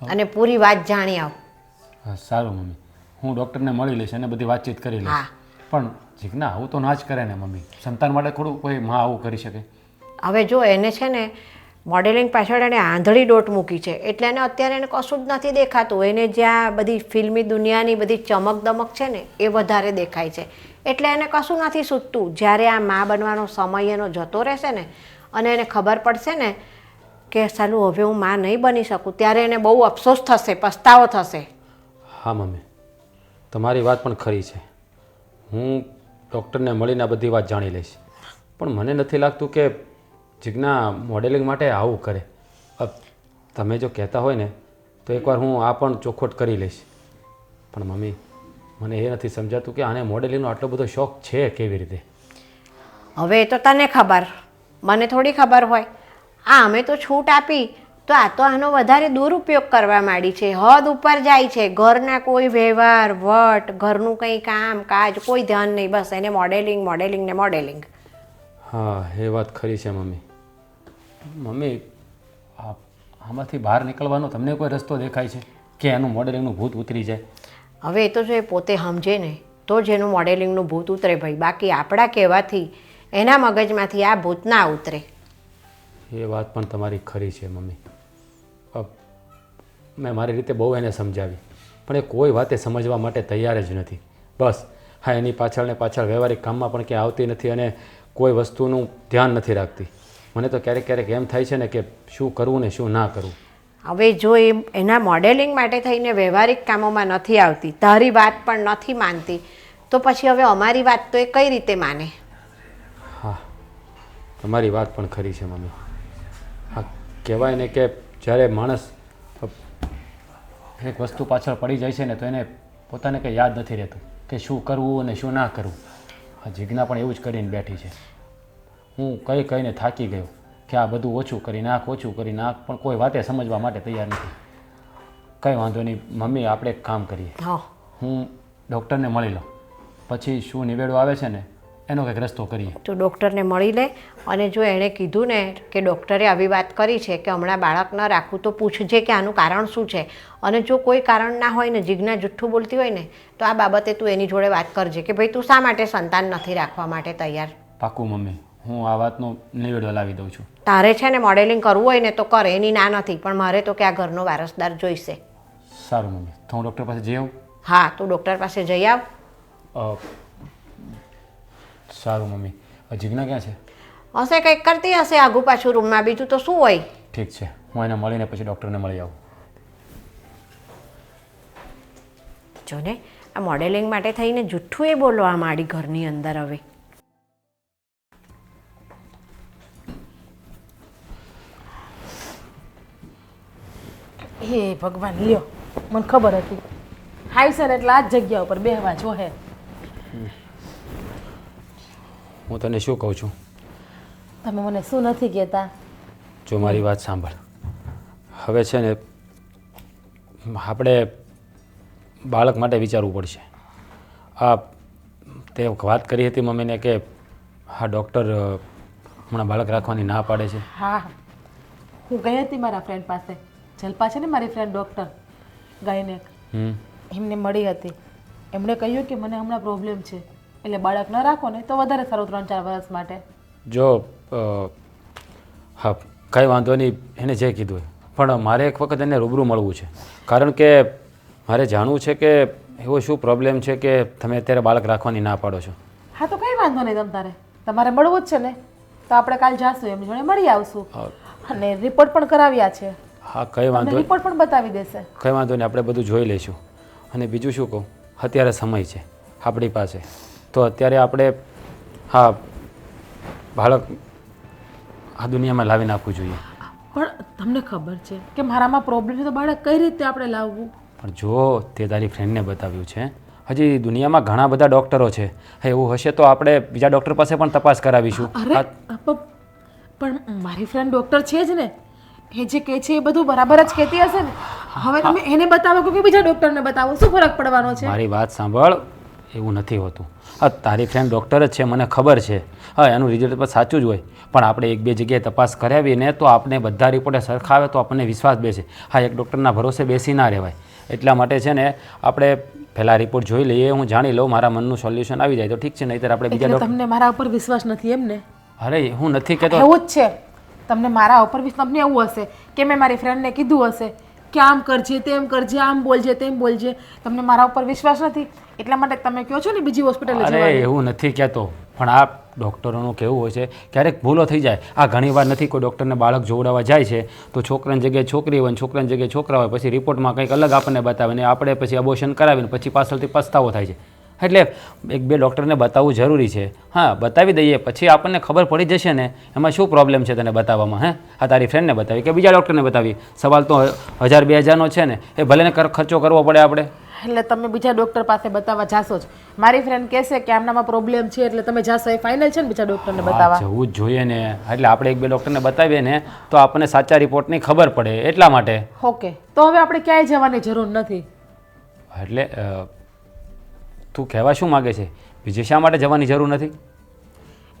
અને પૂરી વાત જાણી આવ. હા સારું મમ્મી, હું ડૉક્ટરને મળી લઈશ અને બધી વાતચીત કરી લઈશ. હા. પણ જીજ્ઞા આવું તો ના જ કરે ને મમ્મી, સંતાન માટે થોડું કોઈ માં આવું કરી શકે? હવે જો એને છે ને મોડેલિંગ પાછળ એને આંધળી દોટ મૂકી છે એટલે એને અત્યારે એને કશું જ નથી દેખાતું. એને જ્યાં બધી ફિલ્મી દુનિયાની બધી ચમક દમક છે ને એ વધારે દેખાય છે એટલે એને કશું નથી સૂચતું. જ્યારે આ મા બનવાનો સમય એનો જતો રહેશે ને અને એને ખબર પડશે ને કે સાલું હવે હું મા નહીં બની શકું, ત્યારે એને બહુ અફસોસ થશે, પસ્તાવો થશે. હા મમ્મી, તમારી વાત પણ ખરી છે. હું ડૉક્ટરને મળીને બધી વાત જાણી લઈશ. પણ મને નથી લાગતું કે જીજ્ઞા મોડેલિંગ માટે આવું કરે. તમે જો કહેતા હોય ને તો એકવાર હું આ પણ ચોખવટ કરી લઈશ. પણ મમ્મી મને એ નથી સમજાતું કે આને મોડેલિંગનો આટલો બધો શોખ છે કેવી રીતે? હવે એ તો તને ખબર, મને થોડી ખબર હોય. આ અમે તો છૂટ આપી તો આ તો આનો વધારે દુરુપયોગ કરવા માંડી છે, હદ ઉપર જાય છે. ઘરના કોઈ વ્યવહાર વટ, ઘરનું કંઈ કામ કાજ કોઈ ધ્યાન નહીં, બસ એને મોડેલિંગ મોડેલિંગ ને મોડેલિંગ. હા એ વાત ખરી છે મમ્મી. મમ્મી આમાંથી બહાર નીકળવાનો તમને કોઈ રસ્તો દેખાય છે કે એનું મોડેલિંગનું ભૂત ઉતરી જાય? હવે એ તો જો એ પોતે સમજે ને તો જ એનું મોડેલિંગનું ભૂત ઉતરે ભાઈ, બાકી આપણા કહેવાથી એના મગજમાંથી આ ભૂત ના ઉતરે. એ વાત પણ તમારી ખરી છે મમ્મી. મેં મારી રીતે બહુ એને સમજાવી પણ એ કોઈ વાતે સમજવા માટે તૈયાર જ નથી. બસ હા એની પાછળ ને પાછળ વ્યવહારિક કામમાં પણ ક્યાંય આવતી નથી અને કોઈ વસ્તુનું ધ્યાન નથી રાખતી. મને તો ક્યારેક ક્યારેક એમ થાય છે ને કે શું કરવું ને શું ના કરવું. હવે જો એ એના મોડેલિંગ માટે થઈને વ્યવહારિક કામોમાં નથી આવતી, તારી વાત પણ નથી માનતી, તો પછી હવે અમારી વાત તો એ કઈ રીતે માને? હા તમારી વાત પણ ખરી છે મમ્મી. હા કહેવાય ને કે જ્યારે માણસ એક વસ્તુ પાછળ પડી જાય છે ને તો એને પોતાને કંઈ યાદ નથી રહેતું કે શું કરવું અને શું ના કરવું. આ જીજ્ઞા પણ એવું જ કરીને બેઠી છે. હું કહીને થાકી ગયો કે આ બધું ઓછું કરી નાખ પણ કોઈ વાતે સમજવા માટે તૈયાર નથી. કંઈ વાંધો નહીં મમ્મી, આપણે એક કામ કરીએ. હા, હું ડૉક્ટરને મળી લઉં, પછી શું નિવેડો આવે છે ને એનો કંઈક રસ્તો કરીએ. તું ડૉક્ટરને મળી લે અને જો એણે કીધું ને કે ડૉક્ટરે આવી વાત કરી છે કે હમણાં બાળક ન રાખવું, તો પૂછજે કે આનું કારણ શું છે. અને જો કોઈ કારણ ના હોય ને જીજ્ઞા જુઠ્ઠું બોલતી હોય ને તો આ બાબતે તું એની જોડે વાત કરજે કે ભાઈ તું શા માટે સંતાન નથી રાખવા માટે તૈયાર. પાક્કું મમ્મી, હું આ વાતનો નિવેડો લાવી દઉં છું. તારે છે ને મોડેલિંગ કરવું હોય ને તો કર, એની ના નથી, પણ મારે તો કે આ ઘરનો વારસદાર જોઈશે. સારું મમ્મી, તો હું ડૉક્ટર પાસે જઈ આવું? હા, તું ડૉક્ટર પાસે જઈ આવ. સારું મમ્મી. જીજ્ઞા ક્યાં છે? હશે કંઈક કરતી હશે આગુ પાછું રૂમમાં, બીજું તો શું હોય. ઠીક છે, હું એને મળીને પછી ડૉક્ટરને મળી આવું. જો ને આ મોડેલિંગ માટે થઈને જુઠ્ઠું એ બોલવા માંડી ઘરની અંદર. હવે હે ભગવાન, લ્યો મને ખબર હતી હાઈ સર એટલે આ જ જગ્યા ઉપર બેહવા જોહે. હું તને શું કહું છું, તમે મને શું નથી કહેતા? જો મારી વાત સાંભળ. હવે છે ને આપણે બાળક માટે વિચારવું પડશે. આ તે વાત કરી હતી મમ્મીને કે હા ડૉક્ટર હમણાં બાળક રાખવાની ના પાડે છે. હા, હું ગઈ હતી મારા ફ્રેન્ડ પાસે. જલ્પા છે ને મારી ફ્રેન્ડ ડૉક્ટર ગાયનેક, એમને મળી હતી. એમણે કહ્યું કે મને હમણાં પ્રોબ્લેમ છે, એટલે બાળક ન રાખો ને તો વધારે સારું 3-4 વર્ષ માટે. જો હા કંઈ વાંધો નહીં, એને જે કીધું હોય, પણ મારે એક વખત એને રૂબરૂ મળવું છે. કારણ કે મારે જાણવું છે કે એવો શું પ્રોબ્લેમ છે કે તમે અત્યારે બાળક રાખવાની ના પાડો છો. હા તો કંઈ વાંધો નહીં, તમારે મળવું જ છે ને તો આપણે કાલ જાશું, એમની જોડે મળી આવશું અને રિપોર્ટ પણ કરાવ્યા છે. હા કંઈ વાંધો, રિપોર્ટ પણ બતાવી દેશે. કંઈ વાંધો નહીં, આપણે બધું જોઈ લઈશું. અને બીજું શું કહું, અત્યારે સમય છે આપણી પાસે, તો અત્યારે આપણે હા બાળક આ દુનિયામાં લાવી નાખવું જોઈએ. પણ તમને ખબર છે કે મારામાં પ્રોબ્લેમ છે તો બાળક કઈ રીતે આપણે લાવવું? પણ જો તે તારી ફ્રેન્ડને બતાવ્યું છે, હજી દુનિયામાં ઘણા બધા ડૉક્ટરો છે, એવું હશે તો આપણે બીજા ડૉક્ટર પાસે પણ તપાસ કરાવીશું. અરે પણ મારી ફ્રેન્ડ ડૉક્ટર છે જ ને, એ જે કહે છે એ બધું બરાબર જ કહેતી હશે ને. હવે તમે એને બતાવો કે બીજા ડૉક્ટરને બતાવો, શું ફરક પડવાનો છે? મારી વાત સાંભળ, એવું નથી હોતું. હા તારી ફ્રેન્ડ ડૉક્ટર જ છે, મને ખબર છે. હા એનું રિઝલ્ટ પણ સાચું જ હોય, પણ આપણે 1-2 જગ્યાએ તપાસ કરાવીને તો આપણે બધા રિપોર્ટે સરખાવે તો આપણને વિશ્વાસ બેસે. હા એક ડૉક્ટરના ભરોસે બેસી ના રહેવાય. એટલા માટે છે ને આપણે પહેલાં રિપોર્ટ જોઈ લઈએ, હું જાણી લઉં, મારા મનનું સોલ્યુશન આવી જાય તો ઠીક છે, નહીંતર આપણે બીજા ડૉક્ટર. તમને મારા ઉપર વિશ્વાસ નથી એમ ને? અરે હું નથી કહેતો. એવું જ છે, તમને મારા ઉપર તમને એવું હશે કે મેં મારી ફ્રેન્ડને કીધું હશે કે આમ કરજે તેમ કરજે, આમ બોલજે તેમ બોલજે. તમને મારા ઉપર વિશ્વાસ નથી એટલા માટે તમે કહો છો ને બીજી હોસ્પિટલે જવાનું. અરે એવું નથી કહેતો, પણ આ ડૉક્ટરોનું કેવું હોય છે ક્યારેક ભૂલો થઈ જાય. આ ઘણીવાર નથી કોઈ ડૉક્ટરને બાળક જોવડાવવા જાય છે તો છોકરાની જગ્યાએ છોકરી હોય, છોકરાની જગ્યાએ છોકરા હોય, પછી રિપોર્ટમાં કંઈક અલગ આપણને બતાવે ને આપણે પછી અબોર્શન કરાવીને પછી પાછળથી પસ્તાવો થાય છે. એટલે 1-2 ડૉક્ટરને બતાવવું જરૂરી છે. હા બતાવી દઈએ પછી આપણને ખબર પડી જશે ને એમાં શું પ્રોબ્લેમ છે તને બતાવવામાં. હે આ તારી ફ્રેન્ડને બતાવી કે બીજા ડૉક્ટરને બતાવી, સવાલ તો 1000-2000નો છે ને, એ ભલે ને ખર્ચો કરવો પડે આપણે. એટલે તમે બીજા ડૉક્ટર પાસે બતાવવા જાશો જ? મારી ફ્રેન્ડ કહેશે કે આમનામાં પ્રોબ્લેમ છે એટલે તમે જાશો, એ ફાઇનલ છે ને બીજા ડૉક્ટરને બતાવવા? જવું જ જોઈએ ને, એટલે આપણે 1-2 ડૉક્ટરને બતાવીએ ને તો આપણને સાચા રિપોર્ટની ખબર પડે એટલા માટે. ઓકે, તો હવે આપણે ક્યાંય જવાની જરૂર નથી. એટલે તું કહેવા શું માગે છે, બીજે શા માટે જવાની જરૂર નથી?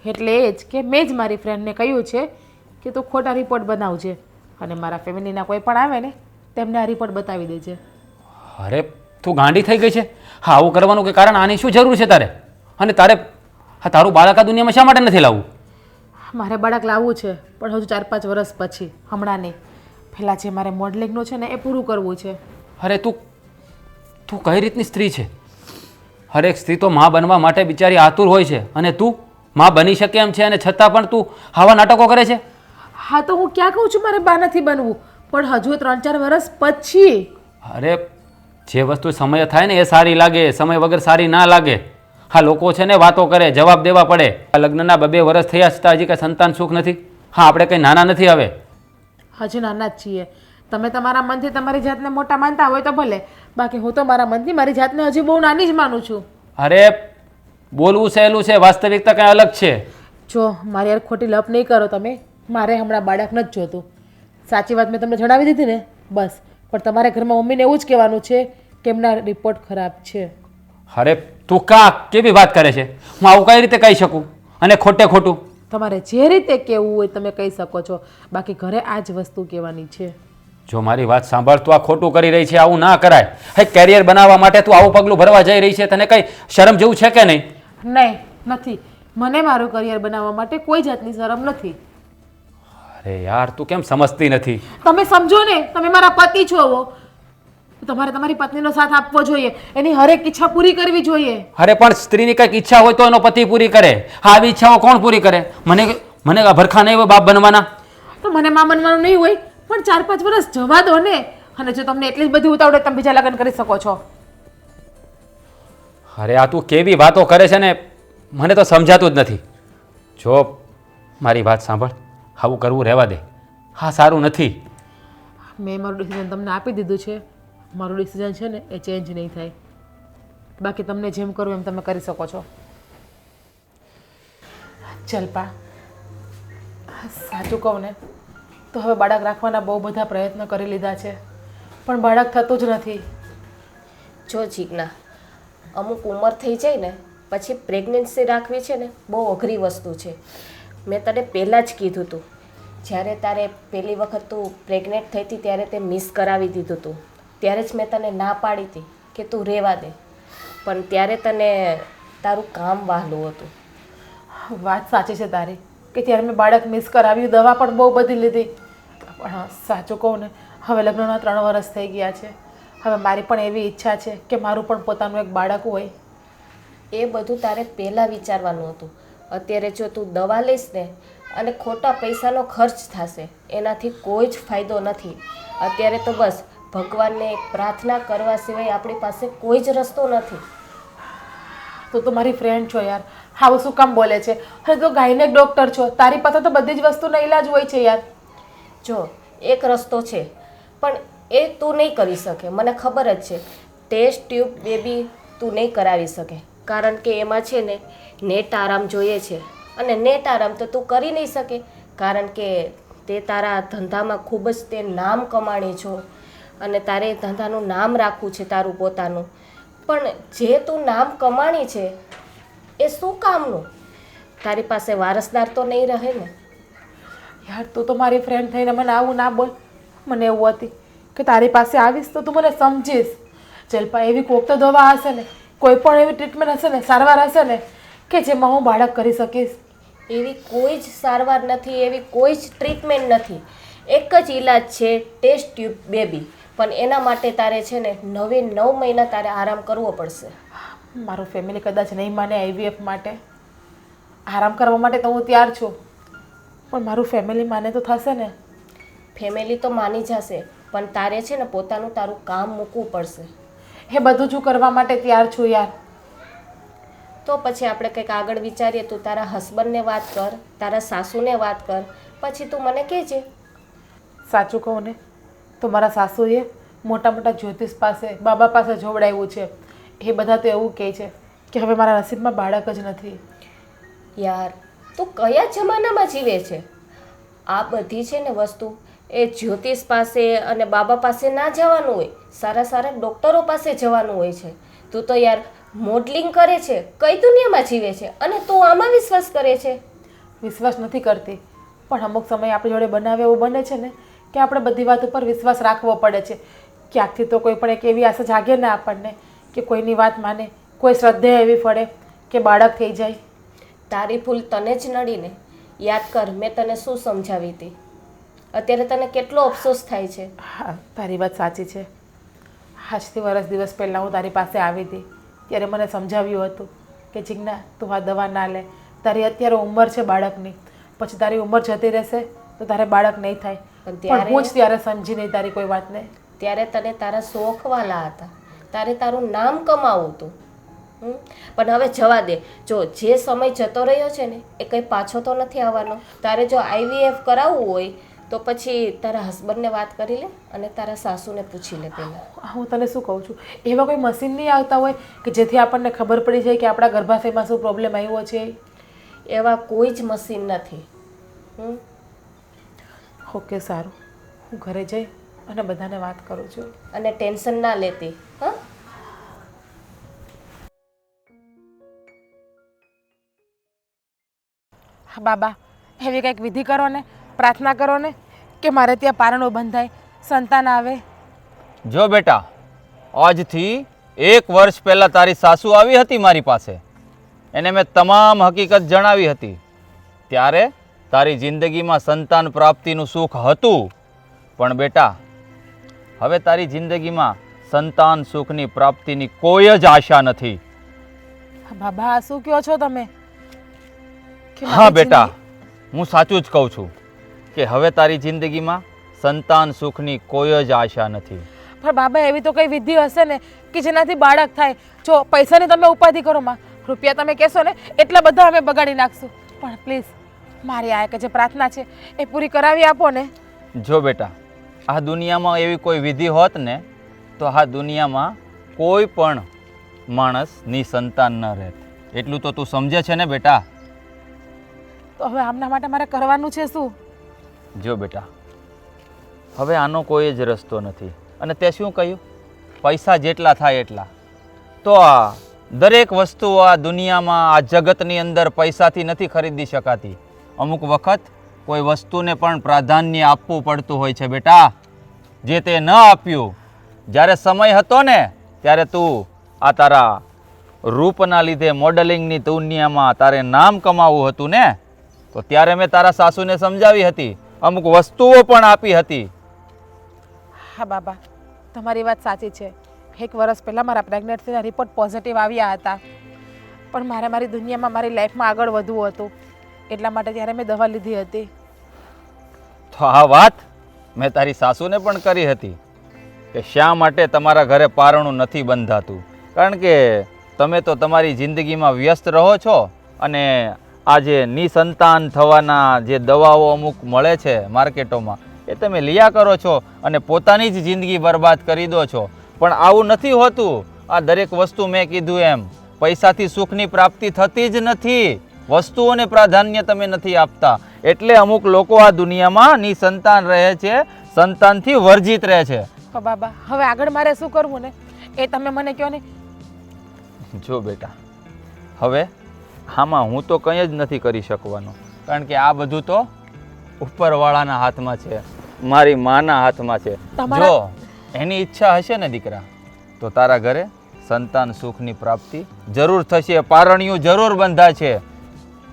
એટલે એ જ કે મેં જ મારી ફ્રેન્ડને કહ્યું છે કે તું ખોટા રિપોર્ટ બનાવજે અને મારા ફેમિલીના કોઈ પણ આવે ને તેમને આ રિપોર્ટ બતાવી દેજે. અરે તું ગાંડી થઈ ગઈ છે? હા આવું કરવાનું કે કારણ આની શું જરૂર છે તારે? અને તારે હા તારું બાળક આ દુનિયામાં શા માટે નથી લાવવું? મારે બાળક લાવવું છે પણ હજુ 4-5 વર્ષ પછી, હમણાં નહીં. પહેલાં જે મારે મોડલિંગનું છે ને એ પૂરું કરવું છે. અરે તું કઈ રીતની સ્ત્રી છે? હરેક સ્ત્રી તો માં બનવા માટે બિચારી આતુર હોય છે, અને તું માં બની શકે એમ છે અને છતાં પણ તું આવા નાટકો કરે છે. હા તો હું ક્યાં કહું છું મારે બા નથી બનવું, પણ હજુ 3-4 વર્ષ પછી. અરે જે વસ્તુ સમય થાય ને એ સારી લાગે, સમય વગર સારી ના લાગે. હા લોકો છે ને વાતો કરે, જવાબ દેવા પડે. આ લગ્નના 2 વર્ષ થયા છતાં હજી કંઈ સંતાન સુખ નથી. હા આપણે કંઈ નાના નથી હવે. હજુ નાના જ છીએ. તમે તમારા મનથી તમારી જાતને મોટા માનતા હોય તો ભલે, બાકી હું તો મારા મનથી મારી જાતને હજી બહુ નાની જ માનું છું. અરે બોલવું સહેલું છે, વાસ્તવિકતા કંઈ અલગ છે. જો મારી યાર ખોટી લપ નહીં કરો તમે. મારે હમણાં બાળક નથી જોતું. સાચી વાત મેં તમને જણાવી દીધી ને, બસ. પણ તમારે ઘરમાં મમ્મીને એવું જ કહેવાનું છે કે એમના રિપોર્ટ ખરાબ છે. અરે તું કેવી વાત કરે છે? હું આવું કઈ રીતે કહી શકું, અને ખોટે ખોટું? તમારે જે રીતે કહેવું હોય તમે કહી શકો છો, બાકી ઘરે આ જ વસ્તુ કહેવાની છે. જો મારી વાત સાંભળ, તું આ ખોટું કરી રહી છે, આવું ના કરાય. હે કેરિયર બનાવવા માટે તું આવું પગલું ભરવા જઈ રહી છે, તને કઈ શરમ જેવું છે કે નહીં? નહીં, નથી. મને મારું કરિયર બનાવવા માટે કોઈ જાતની શરમ નથી. અરે યાર તું કેમ સમજતી નથી? તમે સમજો ને, તમે મારા પતિ છો. તમારે તમારી પત્નીનો સાથ આપવો જોઈએ, એની હરેક ઈચ્છા પૂરી કરવી જોઈએ. અરે પણ સ્ત્રીની કંઈક ઈચ્છા હોય તો એનો પતિ પૂરી કરે. હા આવી ઈચ્છાઓ કોણ પૂરી કરે? મને ભરખા નહીં હોય બાપ બનવાના. તો મને માં બનવાનું નહીં હોય, પણ 4-5 વર્ષ જવા દો ને. અને જો તમને એટલી જ બધી ઉતાવળ હોય તમે બીજા લગ્ન કરી શકો છો. અરે આ તું કેવી વાતો કરે છે ને, મને તો સમજાતું જ નથી. જો મારી વાત સાંભળ, આવું કરવું રહેવા દે. હા સારું નથી. મેં મારું ડિસિઝન તમને આપી દીધું છે. મારું ડિસિઝન છે ને એ ચેન્જ નહીં થાય. બાકી તમને જેમ કરવું એમ તમે કરી શકો છો. ચલપા, સાચું કહું ને તો હવે બાળક રાખવાના બહુ બધા પ્રયત્ન કરી લીધા છે, પણ બાળક થતું જ નથી. જો જીજ્ઞા, અમુક ઉંમર થઈ જાય ને પછી પ્રેગ્નન્સી રાખવી છે ને બહુ અઘરી વસ્તુ છે. મેં તને પહેલાં જ કીધું હતું, જ્યારે તારે પહેલી વખત તું પ્રેગ્નેન્ટ થઈ હતી ત્યારે તે મિસ કરાવી દીધું હતું. ત્યારે જ મેં તને ના પાડી હતી કે તું રહેવા દે, પણ ત્યારે તને તારું કામ વહાલું હતું. વાત સાચી છે તારી કે ત્યારે મેં બાળક મિસ કરાવ્યું, દવા પણ બહુ બધી લીધી. પણ સાચું કહું ને, હવે લગ્નના 3 વર્ષ થઈ ગયા છે. હવે મારી પણ એવી ઈચ્છા છે કે મારું પણ પોતાનું એક બાળક હોય. એ બધું તારે પહેલાં વિચારવાનું હતું. અત્યારે જો તું દવા લઈશ ને અને ખોટા પૈસાનો ખર્ચ થશે, એનાથી કોઈ જ ફાયદો નથી. અત્યારે તો બસ ભગવાનને પ્રાર્થના કરવા સિવાય આપણી પાસે કોઈ જ રસ્તો નથી. તો મારી ફ્રેન્ડ છો યાર, આવું શું કામ બોલે છે? હવે તો ગાયનેક ડૉક્ટર છો, તારી પાસે તો બધી જ વસ્તુનો ઈલાજ હોય છે યાર. જો એક રસ્તો છે, પણ એ તું નહીં કરી શકે, મને ખબર જ છે. ટેસ્ટ ટ્યુબ બેબી તું નહીં કરાવી શકે, કારણ કે એમાં છે ને નેટ આરામ જોઈએ છે, અને નેટ આરામ તો તું કરી નહીં શકે, કારણ કે તે તારા ધંધામાં ખૂબ જ તે નામ કમાણી છો, અને તારે ધંધાનું નામ રાખવું છે તારું પોતાનું. પણ જે તું નામ કમાણી છે એ શું કામનું? તારી પાસે વારસદાર તો નહીં રહે ને યાર. તું તો મારી ફ્રેન્ડ થઈને મને આવું ના બોલ. મને એવું હતી કે તારી પાસે આવીશ તો તું મને સમજીશ. ચલપા, એવી કોઈક તો દવા હશે ને, કોઈ પણ એવી ટ્રીટમેન્ટ હશે ને, સારવાર હશે ને કે જેમાં હું બાળક કરી શકીશ. એવી કોઈ જ સારવાર નથી, એવી કોઈ જ ટ્રીટમેન્ટ નથી. એક જ ઈલાજ છે, ટેસ્ટ ટ્યુબ બેબી. પણ એના માટે તારે છે ને 9 મહિના તારે આરામ કરવો પડશે. મારું ફેમિલી કદાચ નહીં માને IVF માટે. આરામ કરવા માટે તો હું તૈયાર છું, પણ મારું ફેમિલી માને તો થશે ને? ફેમિલી તો માની જશે, પણ તારે છે ને પોતાનું તારું કામ મૂકવું પડશે. એ બધું જ કરવા માટે તૈયાર છું યાર. તો પછી આપણે કંઈક આગળ વિચારીએ. તું તારા હસબન્ડને વાત કર, તારા સાસુને વાત કર, પછી તું મને કહેજે. સાચું કહું ને તો મારા સાસુએ મોટા મોટા જ્યોતિષ પાસે, બાબા પાસે જોવડાવ્યું છે. એ બધા તો એવું કહે છે કે હવે મારા નસીબમાં બાળક જ નથી. યાર તું કયા જમાનામાં જીવે છે? આ બધી છે ને વસ્તુ એ જ્યોતિષ પાસે અને બાબા પાસે ના જવાનું હોય, સારા સારા ડૉક્ટરો પાસે જવાનું હોય છે. તું તો યાર મોડલિંગ કરે છે, કઈ દુનિયામાં જીવે છે, અને તું આમાં વિશ્વાસ કરે છે? વિશ્વાસ નથી કરતી, પણ અમુક સમય આપણી જોડે બનાવે એવું બને છે ને કે આપણે બધી વાત ઉપર વિશ્વાસ રાખવો પડે છે. ક્યાંકથી તો કોઈ પણ એક એવી આશા જાગે ને આપણને કે કોઈની વાત માને, કોઈ શ્રદ્ધા એવી પડે કે બાળક થઈ જાય. તારી ભૂલ તને જ નડીને. યાદ કર મેં તને શું સમજાવી હતી. અત્યારે તને કેટલો અફસોસ થાય છે. હા, તારી વાત સાચી છે. આજથી દિવસ પહેલાં હું તારી પાસે આવી હતી, ત્યારે મને સમજાવ્યું હતું કે જીજ્ઞા તું આ દવા ના લે, તારી અત્યારે ઉંમર છે બાળકની, પછી તારી ઉંમર જતી રહેશે તો તારે બાળક નહીં થાય. પણ હું જ ત્યારે સમજી નહીં તારી કોઈ વાતને. ત્યારે તને તારા શોખ વાલા હતા, તારે તારું નામ કમાવું હતું. પણ હવે જવા દે. જો જે સમય જતો રહ્યો છે ને એ કંઈ પાછો તો નથી આવવાનો. તારે જો IVF કરાવવું હોય તો પછી તારા હસબન્ડને વાત કરી લે અને તારા સાસુને પૂછી લે પહેલાં. હું તને શું કહું છું, એવા કોઈ મશીન નહીં આવતા હોય કે જેથી આપણને ખબર પડી જાય કે આપણા ગર્ભાશયમાં શું પ્રોબ્લેમ આવ્યો છે? એવા કોઈ જ મશીન નથી. ઓકે સારું, હું ઘરે જઈ અને બધાને વાત કરું છું. અને ટેન્શન ના લેતી. હા, હા બાબા, એવી કંઈક વિધિ કરો ને, પ્રાર્થના કરો ને કે મારે ત્યાં પારણો બંધાય, સંતાન આવે. જો બેટા, આજથી 1 વર્ષ પહેલાં તારી સાસુ આવી હતી મારી પાસે, એને મેં તમામ હકીકત જણાવી હતી. ત્યારે તારી જિંદગીમાં સંતાન પ્રાપ્તિનું સુખ હતું, પણ બેટા હવે તારી જિંદગીમાં સંતાન સુખની પ્રાપ્તિની કોઈ જ આશા નથી. બાબા આ શું કહો છો તમે? કે હા મારી બેટા, હું સાચું જ કહું છું કે હવે તારી જિંદગીમાં સંતાન સુખની કોઈ જ આશા નથી. પણ બાબા એવી તો કઈ વિધિ હશે ને કે જેનાથી બાળક થાય. જો પૈસાની તમે ઉપાધિ કરો માં, રૂપિયા તમે કહેશો ને એટલા બધા અમે બગાડી નાખશું, પણ પ્લીઝ મારી આ એક જે પ્રાર્થના છે એ પૂરી કરાવી આપો ને. જો બેટા, આ દુનિયામાં એવી કોઈ વિધિ હોત ને તો આ દુનિયામાં કોઈ પણ માણસ નિસંતાન ન રહેત. એટલું તો તું સમજે છે ને બેટા? તો હવે આમના માટે મારે કરવાનું છે શું? જો બેટા, હવે આનો કોઈ જ રસ્તો નથી. અને તે શું કહ્યું? પૈસા જેટલા થાય એટલા. તો આ દરેક વસ્તુ આ દુનિયામાં, આ જગતની અંદર પૈસાથી નથી ખરીદી શકાતી. અમુક વખત કોઈ વસ્તુને પણ પ્રાધાન્ય આપવું પડતું હોય છે બેટા. જે તે ન આપ્યું, જ્યારે સમય હતો ને ત્યારે તું આ તારા રૂપના લીધે મોડલિંગની દુનિયામાં તારે નામ કમાવવું હતું ને, તો ત્યારે મેં તારા સાસુને સમજાવી હતી, અમુક વસ્તુઓ પણ આપી હતી. હા બાબા, તમારી વાત સાચી છે. 1 વર્ષ પહેલાં મારા પ્રેગ્નન્સીના રિપોર્ટ પોઝિટિવ આવ્યા હતા, પણ મારે મારી દુનિયામાં, મારી લાઈફમાં આગળ વધવું હતું, એટલા માટે ત્યારે મેં દવા લીધી હતી. તો આ વાત મેં તારી સાસુને પણ કરી હતી કે શા માટે તમારા ઘરે પારણું નથી બંધાતું. કારણ કે તમે તો તમારી જિંદગીમાં વ્યસ્ત રહો છો અને આ જે નિસંતાન થવાના જે દવાઓ અમુક મળે છે માર્કેટોમાં એ તમે લિયા કરો છો અને પોતાની જ જિંદગી બરબાદ કરી દો છો. પણ આવું નથી હોતું. આ દરેક વસ્તુ મેં કીધું એમ પૈસાથી સુખની પ્રાપ્તિ થતી જ નથી. વસ્તુઓને પ્રાધાન્ય તમે નથી આપતા, એટલે અમુક લોકો આ દુનિયામાં નિસંતાન રહે છે, સંતાનથી વર્જિત રહે છે. બાબા હવે આગળ મારે શું કરવું ને એ તમે મને કહો ને. જો બેટા, હવે આમાં હું તો કંઈ જ નથી કરી શકવાનો, કારણ કે આ બધું તો ઉપરવાળાના હાથમાં છે, મારી માના હાથમાં છે. જો એની ઈચ્છા હશે ને દીકરા, તો તારા ઘરે સંતાન સુખની પ્રાપ્તિ જરૂર થશે, પારણિયું જરૂર બંધા છે.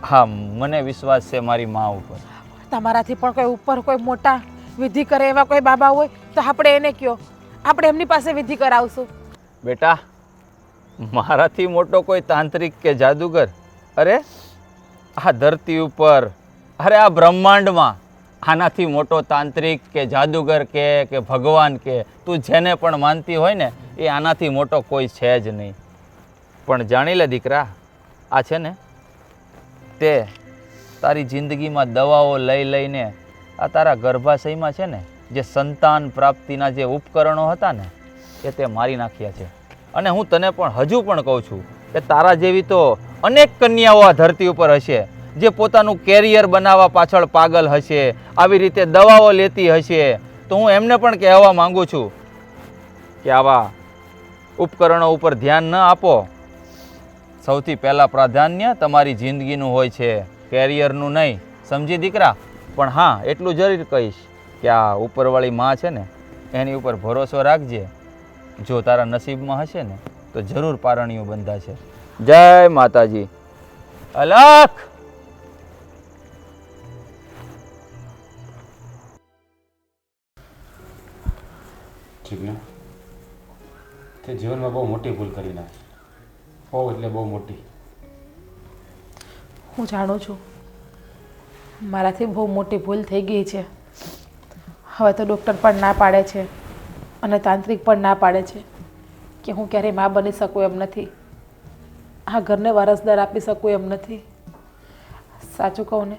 હા, મને વિશ્વાસ છે મારી મા ઉપર. તમારાથી પણ કોઈ ઉપર કોઈ મોટા વિધિ કરે એવા કોઈ બાબા હોય તો આપણે એને કહો, આપણે એમની પાસે વિધિ કરાવશું. બેટા, મારાથી મોટો કોઈ તાંત્રિક કે જાદુગર, અરે આ ધરતી ઉપર, અરે આ બ્રહ્માંડમાં આનાથી મોટો તાંત્રિક કે જાદુગર કે ભગવાન કે તું જેને પણ માનતી હોય ને એ આનાથી મોટો કોઈ છે જ નહીં. પણ જાણી લે દીકરા, આ છે ને તે તારી જિંદગીમાં દવાઓ લઈ લઈને આ તારા ગર્ભાશયમાં છે ને જે સંતાન પ્રાપ્તિના જે ઉપકરણો હતા ને એ તે મારી નાખ્યા છે. અને હું તને પણ હજુ પણ કહું છું કે તારા જેવી તો અનેક કન્યાઓ આ ધરતી ઉપર હશે જે પોતાનું કેરિયર બનાવવા પાછળ પાગલ હશે, આવી રીતે દવાઓ લેતી હશે. તો હું એમને પણ કહેવા માંગુ છું કે આવા ઉપકરણો ઉપર ધ્યાન ન આપો. સૌથી પહેલાં પ્રાધાન્ય તમારી જિંદગીનું હોય છે, કેરિયરનું નહીં. સમજી દીકરા? પણ હા, એટલું જરૂર કહીશ કે આ ઉપરવાળી માં છે ને એની ઉપર ભરોસો રાખજે. જો તારા નસીબમાં હશે ને તો જરૂર પારણિયું બંધાશે. જય માતાજી. અલખ. જીજ્ઞા, તે જીવનમાં બહુ મોટી ભૂલ કરી નાખી. બહુ એટલે બહુ મોટી. હું જાણું છું મારાથી બહુ મોટી ભૂલ થઈ ગઈ છે. હવે તો ડૉક્ટર પણ ના પાડે છે અને તાંત્રિક પણ ના પાડે છે કે હું ક્યારેય મા બની શકું એમ નથી, આ ઘરને વારસદાર આપી શકું એમ નથી. સાચું કહું ને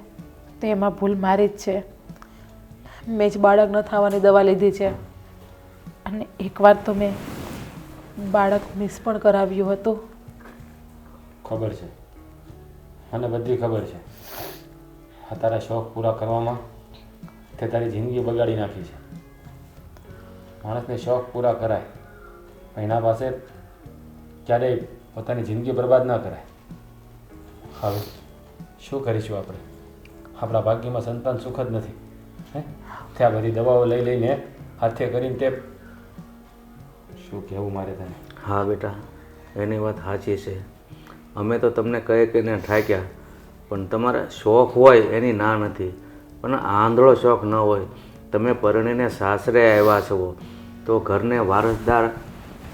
તો એમાં ભૂલ મારી જ છે. મેં જ બાળક ન થવાની દવા લીધી છે અને એકવાર તો મેં બાળક મિસ પણ કરાવ્યું હતું. ખબર છે, મને બધી ખબર છે. આ તારા શોખ પૂરા કરવામાં તે તારી જિંદગી બગાડી નાખી છે. માણસને શોખ પૂરા કરાય પણ એના પાસે ક્યારેય પોતાની જિંદગી બરબાદ ન કરાય. હવે શું કરીશું આપણે? આપણા ભાગ્યમાં સંતાન સુખ જ નથી. હે ત્યાં બધી દવાઓ લઈ લઈને હાથે કરીને તે શું કહેવું મારે તને? હા બેટા, એની વાત સાચી છે. અમે તો તમને કહે કહીને ઠાક્યા, પણ તમારા શોખ હોય એની ના નથી, પણ આંધળો શોખ ન હોય. તમે પરણીને સાસરે આવ્યા છો તો ઘરને વારસદાર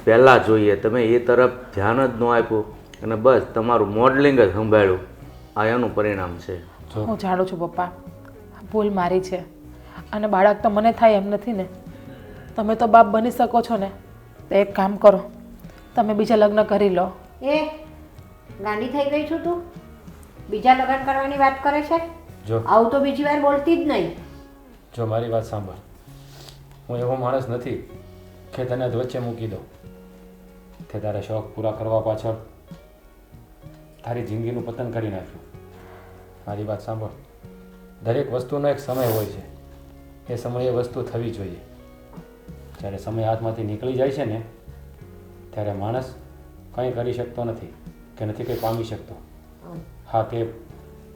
પહેલાં જોઈએ. તમે એ તરફ ધ્યાન જ ન આપ્યું અને બસ તમારું મોડલિંગ જ સંભાળ્યું. આ એનું પરિણામ છે. હું જાણું છું પપ્પા, ભૂલ મારી છે અને બાળક તો મને થાય એમ નથી ને. તમે તો બાપ બની શકો છો ને, તો એક કામ કરો, તમે બીજા લગ્ન કરી લો. એ ગાંડી થઈ ગઈ છું તું? બીજા લગ્ન કરવાની વાત કરે છે? જો આવું તો બીજી વાર બોલતી જ નહીં. જો મારી વાત સાંભળ, હું એવો માણસ નથી કે તને વચ્ચે મૂકી દઉં. તે તારા શોખ પૂરા કરવા પાછળ તારી જિંદગીનું પતન કરી નાખ્યું. મારી વાત સાંભળ, દરેક વસ્તુનો એક સમય હોય છે. એ સમયે વસ્તુ થવી જોઈએ. જ્યારે સમય હાથમાંથી નીકળી જાય છે ને ત્યારે માણસ કંઈ કરી શકતો નથી કે નથી કંઈ પામી શકતો. હા, તે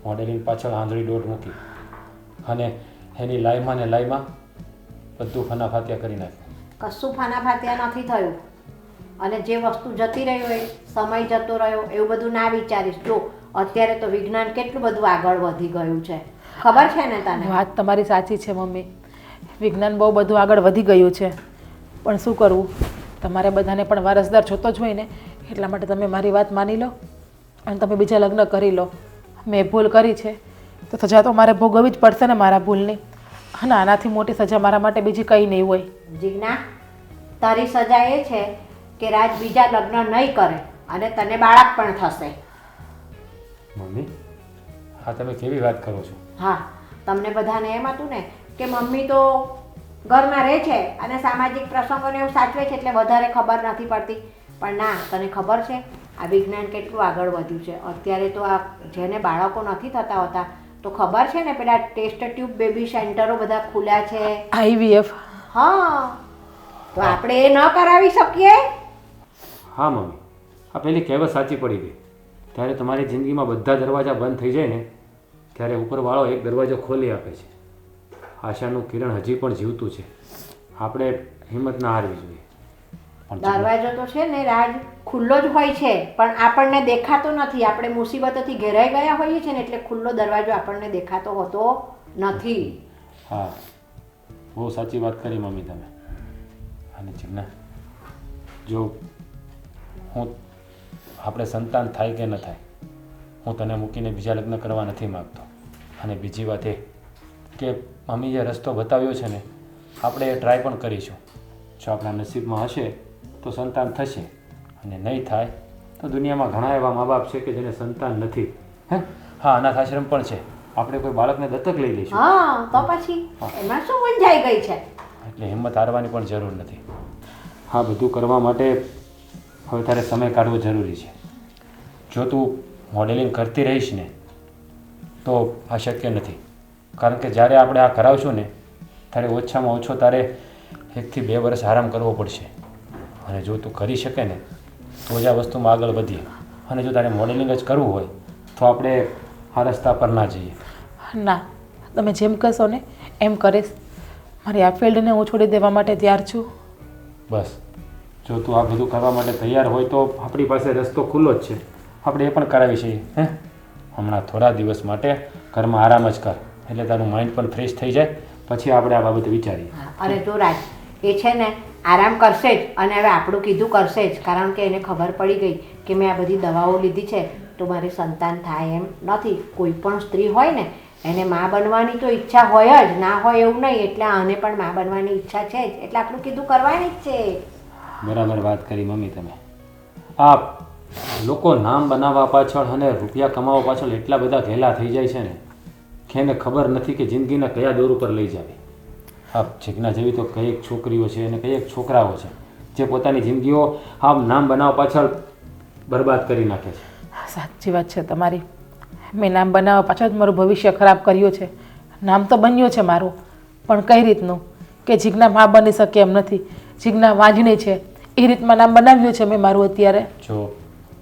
મોડેલિંગ પાછળ આંધળી દોટ મૂકી અને એની લાઈમાં ને લાઈમાં બધું ફનાફાત્યા કરી નાખ્યું. કશું ફાનાફાત્યા નથી થયું. અને જે વસ્તુ જતી રહી હોય, સમય જતો રહ્યો, એવું બધું ના વિચારીશ. જો અત્યારે તો વિજ્ઞાન કેટલું બધું આગળ વધી ગયું છે, ખબર છે ને તને? વાત તમારી સાચી છે મમ્મી, વિજ્ઞાન બહુ બધું આગળ વધી ગયું છે, પણ શું કરવું, તમારે બધાને પણ વારસદાર જોતો જ હોય ને, એટલા માટે તમે મારી વાત માની લો અને તમે બીજા લગ્ન કરી લો. મેં ભૂલ કરી છે તો સજા તો મારે ભોગવવી જ પડશે ને મારા ભૂલની, અને આનાથી મોટી સજા મારા માટે બીજી કંઈ નહીં હોય. જીજ્ઞા, તારી સજા એ છે કે રાજ બીજા લગ્ન નહીં કરે અને તને બાળક પણ થશે. મમ્મી, હા તમે કેવી વાત કરો છો? હા, તમને બધાને એમ હતું ને કે મમ્મી તો ઘરમાં રહે છે અને સામાજિક પ્રસંગોને એવું સાચવે છે એટલે વધારે ખબર નથી પડતી. પણ ના, તને ખબર છે આ વિજ્ઞાન કેટલું આગળ વધ્યું છે. અત્યારે તો આ જેને બાળકો નથી થતા હોતા તો ખબર છે ને પેલા ટેસ્ટ ટ્યુબ બેબી સેન્ટરો બધા ખુલ્યા છે. IVF. હા, તો આપણે એ ન કરાવી શકીએ? હા મમ્મી, આ પેલી કહેવત સાચી પડી ગઈ. ત્યારે તમારી જિંદગીમાં બધા દરવાજા બંધ થઈ જાય ને ત્યારે ઉપરવાળો એક દરવાજો ખોલી આપે છે. આશાનું કિરણ હજી પણ જીવતું છે. આપણે હિંમત ના હારવી જોઈએ. દરવાજો તો છે ને રાજ ખુલ્લો જ હોય છે, પણ આપણને દેખાતો નથી. આપણે મુસીબતોથી ઘેરાઈ ગયા હોઈએ છીએ ને એટલે ખુલ્લો દરવાજો આપણને દેખાતો હોતો નથી. હા, બહુ સાચી વાત કરી મમ્મી તમે. અને જીજ્ઞા, જો આપણે સંતાન થાય કે ન થાય, હું તને મૂકીને બીજા લગ્ન કરવા નથી માગતો. અને બીજી વાત એ કે મમ્મી જે રસ્તો બતાવ્યો છે ને આપણે એ ટ્રાય પણ કરીશું. જો આપણા નસીબમાં હશે તો સંતાન થશે, અને નહીં થાય તો દુનિયામાં ઘણા એવા મા બાપ છે કે જેને સંતાન નથી. હા, અનાથ આશ્રમ પણ છે. આપણે કોઈ બાળકને દત્તક લઈ લઈશું. હા, તો પછી એમાં શું મૂંઝાઈ ગઈ છે? એટલે હિંમત હારવાની પણ જરૂર નથી. હા, બધું કરવા માટે હવે તારે સમય કાઢવો જરૂરી છે. જો તું મોડેલિંગ કરતી રહીશ ને તો આ શક્ય નથી. કારણ કે જ્યારે આપણે આ કરાવશું ને ત્યારે ઓછામાં ઓછો તારે 1 થી 2 વર્ષ આરામ કરવો પડશે. અને જો તું કરી શકે ને તો જ આ વસ્તુમાં આગળ વધીએ. અને જો તારે મોડેલિંગ જ કરવું હોય તો આપણે આ રસ્તા પર ના જઈએ. ના, તમે જેમ કહેશો ને એમ કરીશ. મારી આ ફિલ્ડને હું છોડી દેવા માટે તૈયાર છું. બસ, જો તું આ બધું કરવા માટે તૈયાર હોય તો આપણી પાસે રસ્તો ખુલ્લો જ છે. આપણે એ પણ કરાવી છીએ. હમણાં થોડા દિવસ માટે ઘરમાં આરામ જ કર, એટલે તારું માઇન્ડ પણ ફ્રેશ થઈ જાય. પછી આપણે આ બાબતે વિચારીએ. અરે જો રાજ, એ છે ને આરામ કરશે જ અને હવે આપણું કીધું કરશે જ, કારણ કે એને ખબર પડી ગઈ કે મેં આ બધી દવાઓ લીધી છે તો મારે સંતાન થાય એમ નથી. કોઈ પણ સ્ત્રી હોય ને એને મા બનવાની તો ઈચ્છા હોય જ, ના હોય એવું નહીં. એટલે આને પણ મા બનવાની ઈચ્છા છે જ, એટલે આપણું કીધું કરવાની જ છે. બરાબર વાત કરી મમ્મી તમે. આ લોકો નામ બનાવવા પાછળ અને રૂપિયા કમાવા પાછળ એટલા બધા ઘેલા થઈ જાય છે ને કે એને ખબર નથી કે જિંદગીના કયા દોર ઉપર લઈ જાવી. આ જીજ્ઞા જેવી તો કઈ એક છોકરીઓ છે અને કઈ એક છોકરાઓ છે જે પોતાની જિંદગીઓ આમ નામ બનાવવા પાછળ બરબાદ કરી નાખે છે. સાચી વાત છે તમારી. મેં નામ બનાવવા પાછળ જ મારું ભવિષ્ય ખરાબ કર્યું છે. નામ તો બન્યું છે મારું, પણ કઈ રીતનું કે જીજ્ઞા મા બની શકે એમ નથી. જીજ્ઞા વાંજણી છે એ રીતમાં નામ બનાવ્યું છે મેં મારું અત્યારે. જો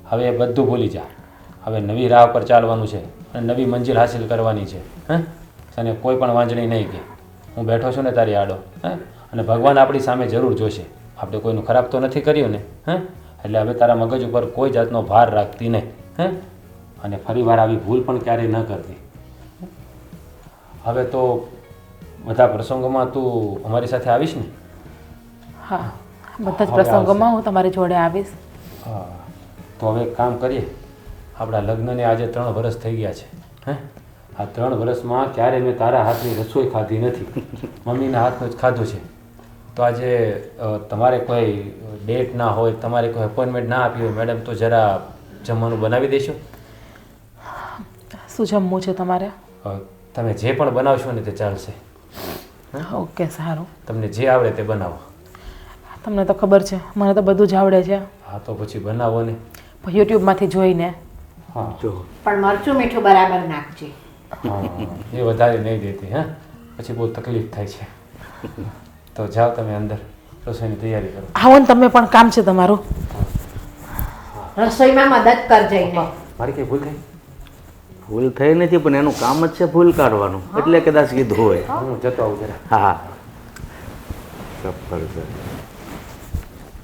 હવે એ બધું ભૂલી જા. હવે નવી રાહ પર ચાલવાનું છે અને નવી મંજિલ હાસિલ કરવાની છે. હે અને કોઈ પણ વાંજણી નહીં કે હું બેઠો છું ને તારી આડો. હે અને ભગવાન આપણી સામે જરૂર જોશે. આપણે કોઈનું ખરાબ તો નથી કર્યું ને. હે એટલે હવે તારા મગજ ઉપર કોઈ જાતનો ભાર રાખતી નહીં. હે અને ફરીવાર આવી ભૂલ પણ ક્યારેય ન કરતી. હવે તો બધા પ્રસંગોમાં તું અમારી સાથે આવીશ ને? હા, બધા જ પ્રસંગોમાં હું તમારી જોડે આવીશ. હા, તો હવે એક કામ કરીએ. આપણા લગ્નને આજે 3 વર્ષ થઈ ગયા છે. હે આ 3 વર્ષમાં ક્યારે મેં તારા હાથની રસોઈ ખાધી નથી. મમ્મીના હાથનું જ ખાધું છે. તો આજે તમારે કોઈ ડેટ ના હોય, તમારે કોઈ અપોઇન્ટમેન્ટ ના આપી હોય મેડમ, તો જરા જમવાનું બનાવી દઈશું. શું જમવું છે તમારે? તમે જે પણ બનાવશો ને તે ચાલશે. ઓકે, સારું. તમને જે આવડે તે બનાવો. તમને તો ખબર છે મને તો બધું જ આવડે છે. હા, તો પછી બનાવો ને. યુટ્યુબમાંથી જોઈને. હા જો, પણ મરચું મીઠું બરાબર નાખજે. હા એ વધારે નહીં દેતી. હા પછી બહુ તકલીફ થાય છે. તો જાઓ તમે અંદર રસોઈની તૈયારી કરો. આવો ને, તમે પણ કામ છે તમારું. રસોઈમાં મદદ કર જઈને. મારી કઈ ભૂલ થઈ? ભૂલ થઈ નથી, પણ એનું કામ જ છે ભૂલ કાઢવાનું, એટલે કદાચ કીધું હોય. હું જતો આવું જરા. હા, સફળ છે.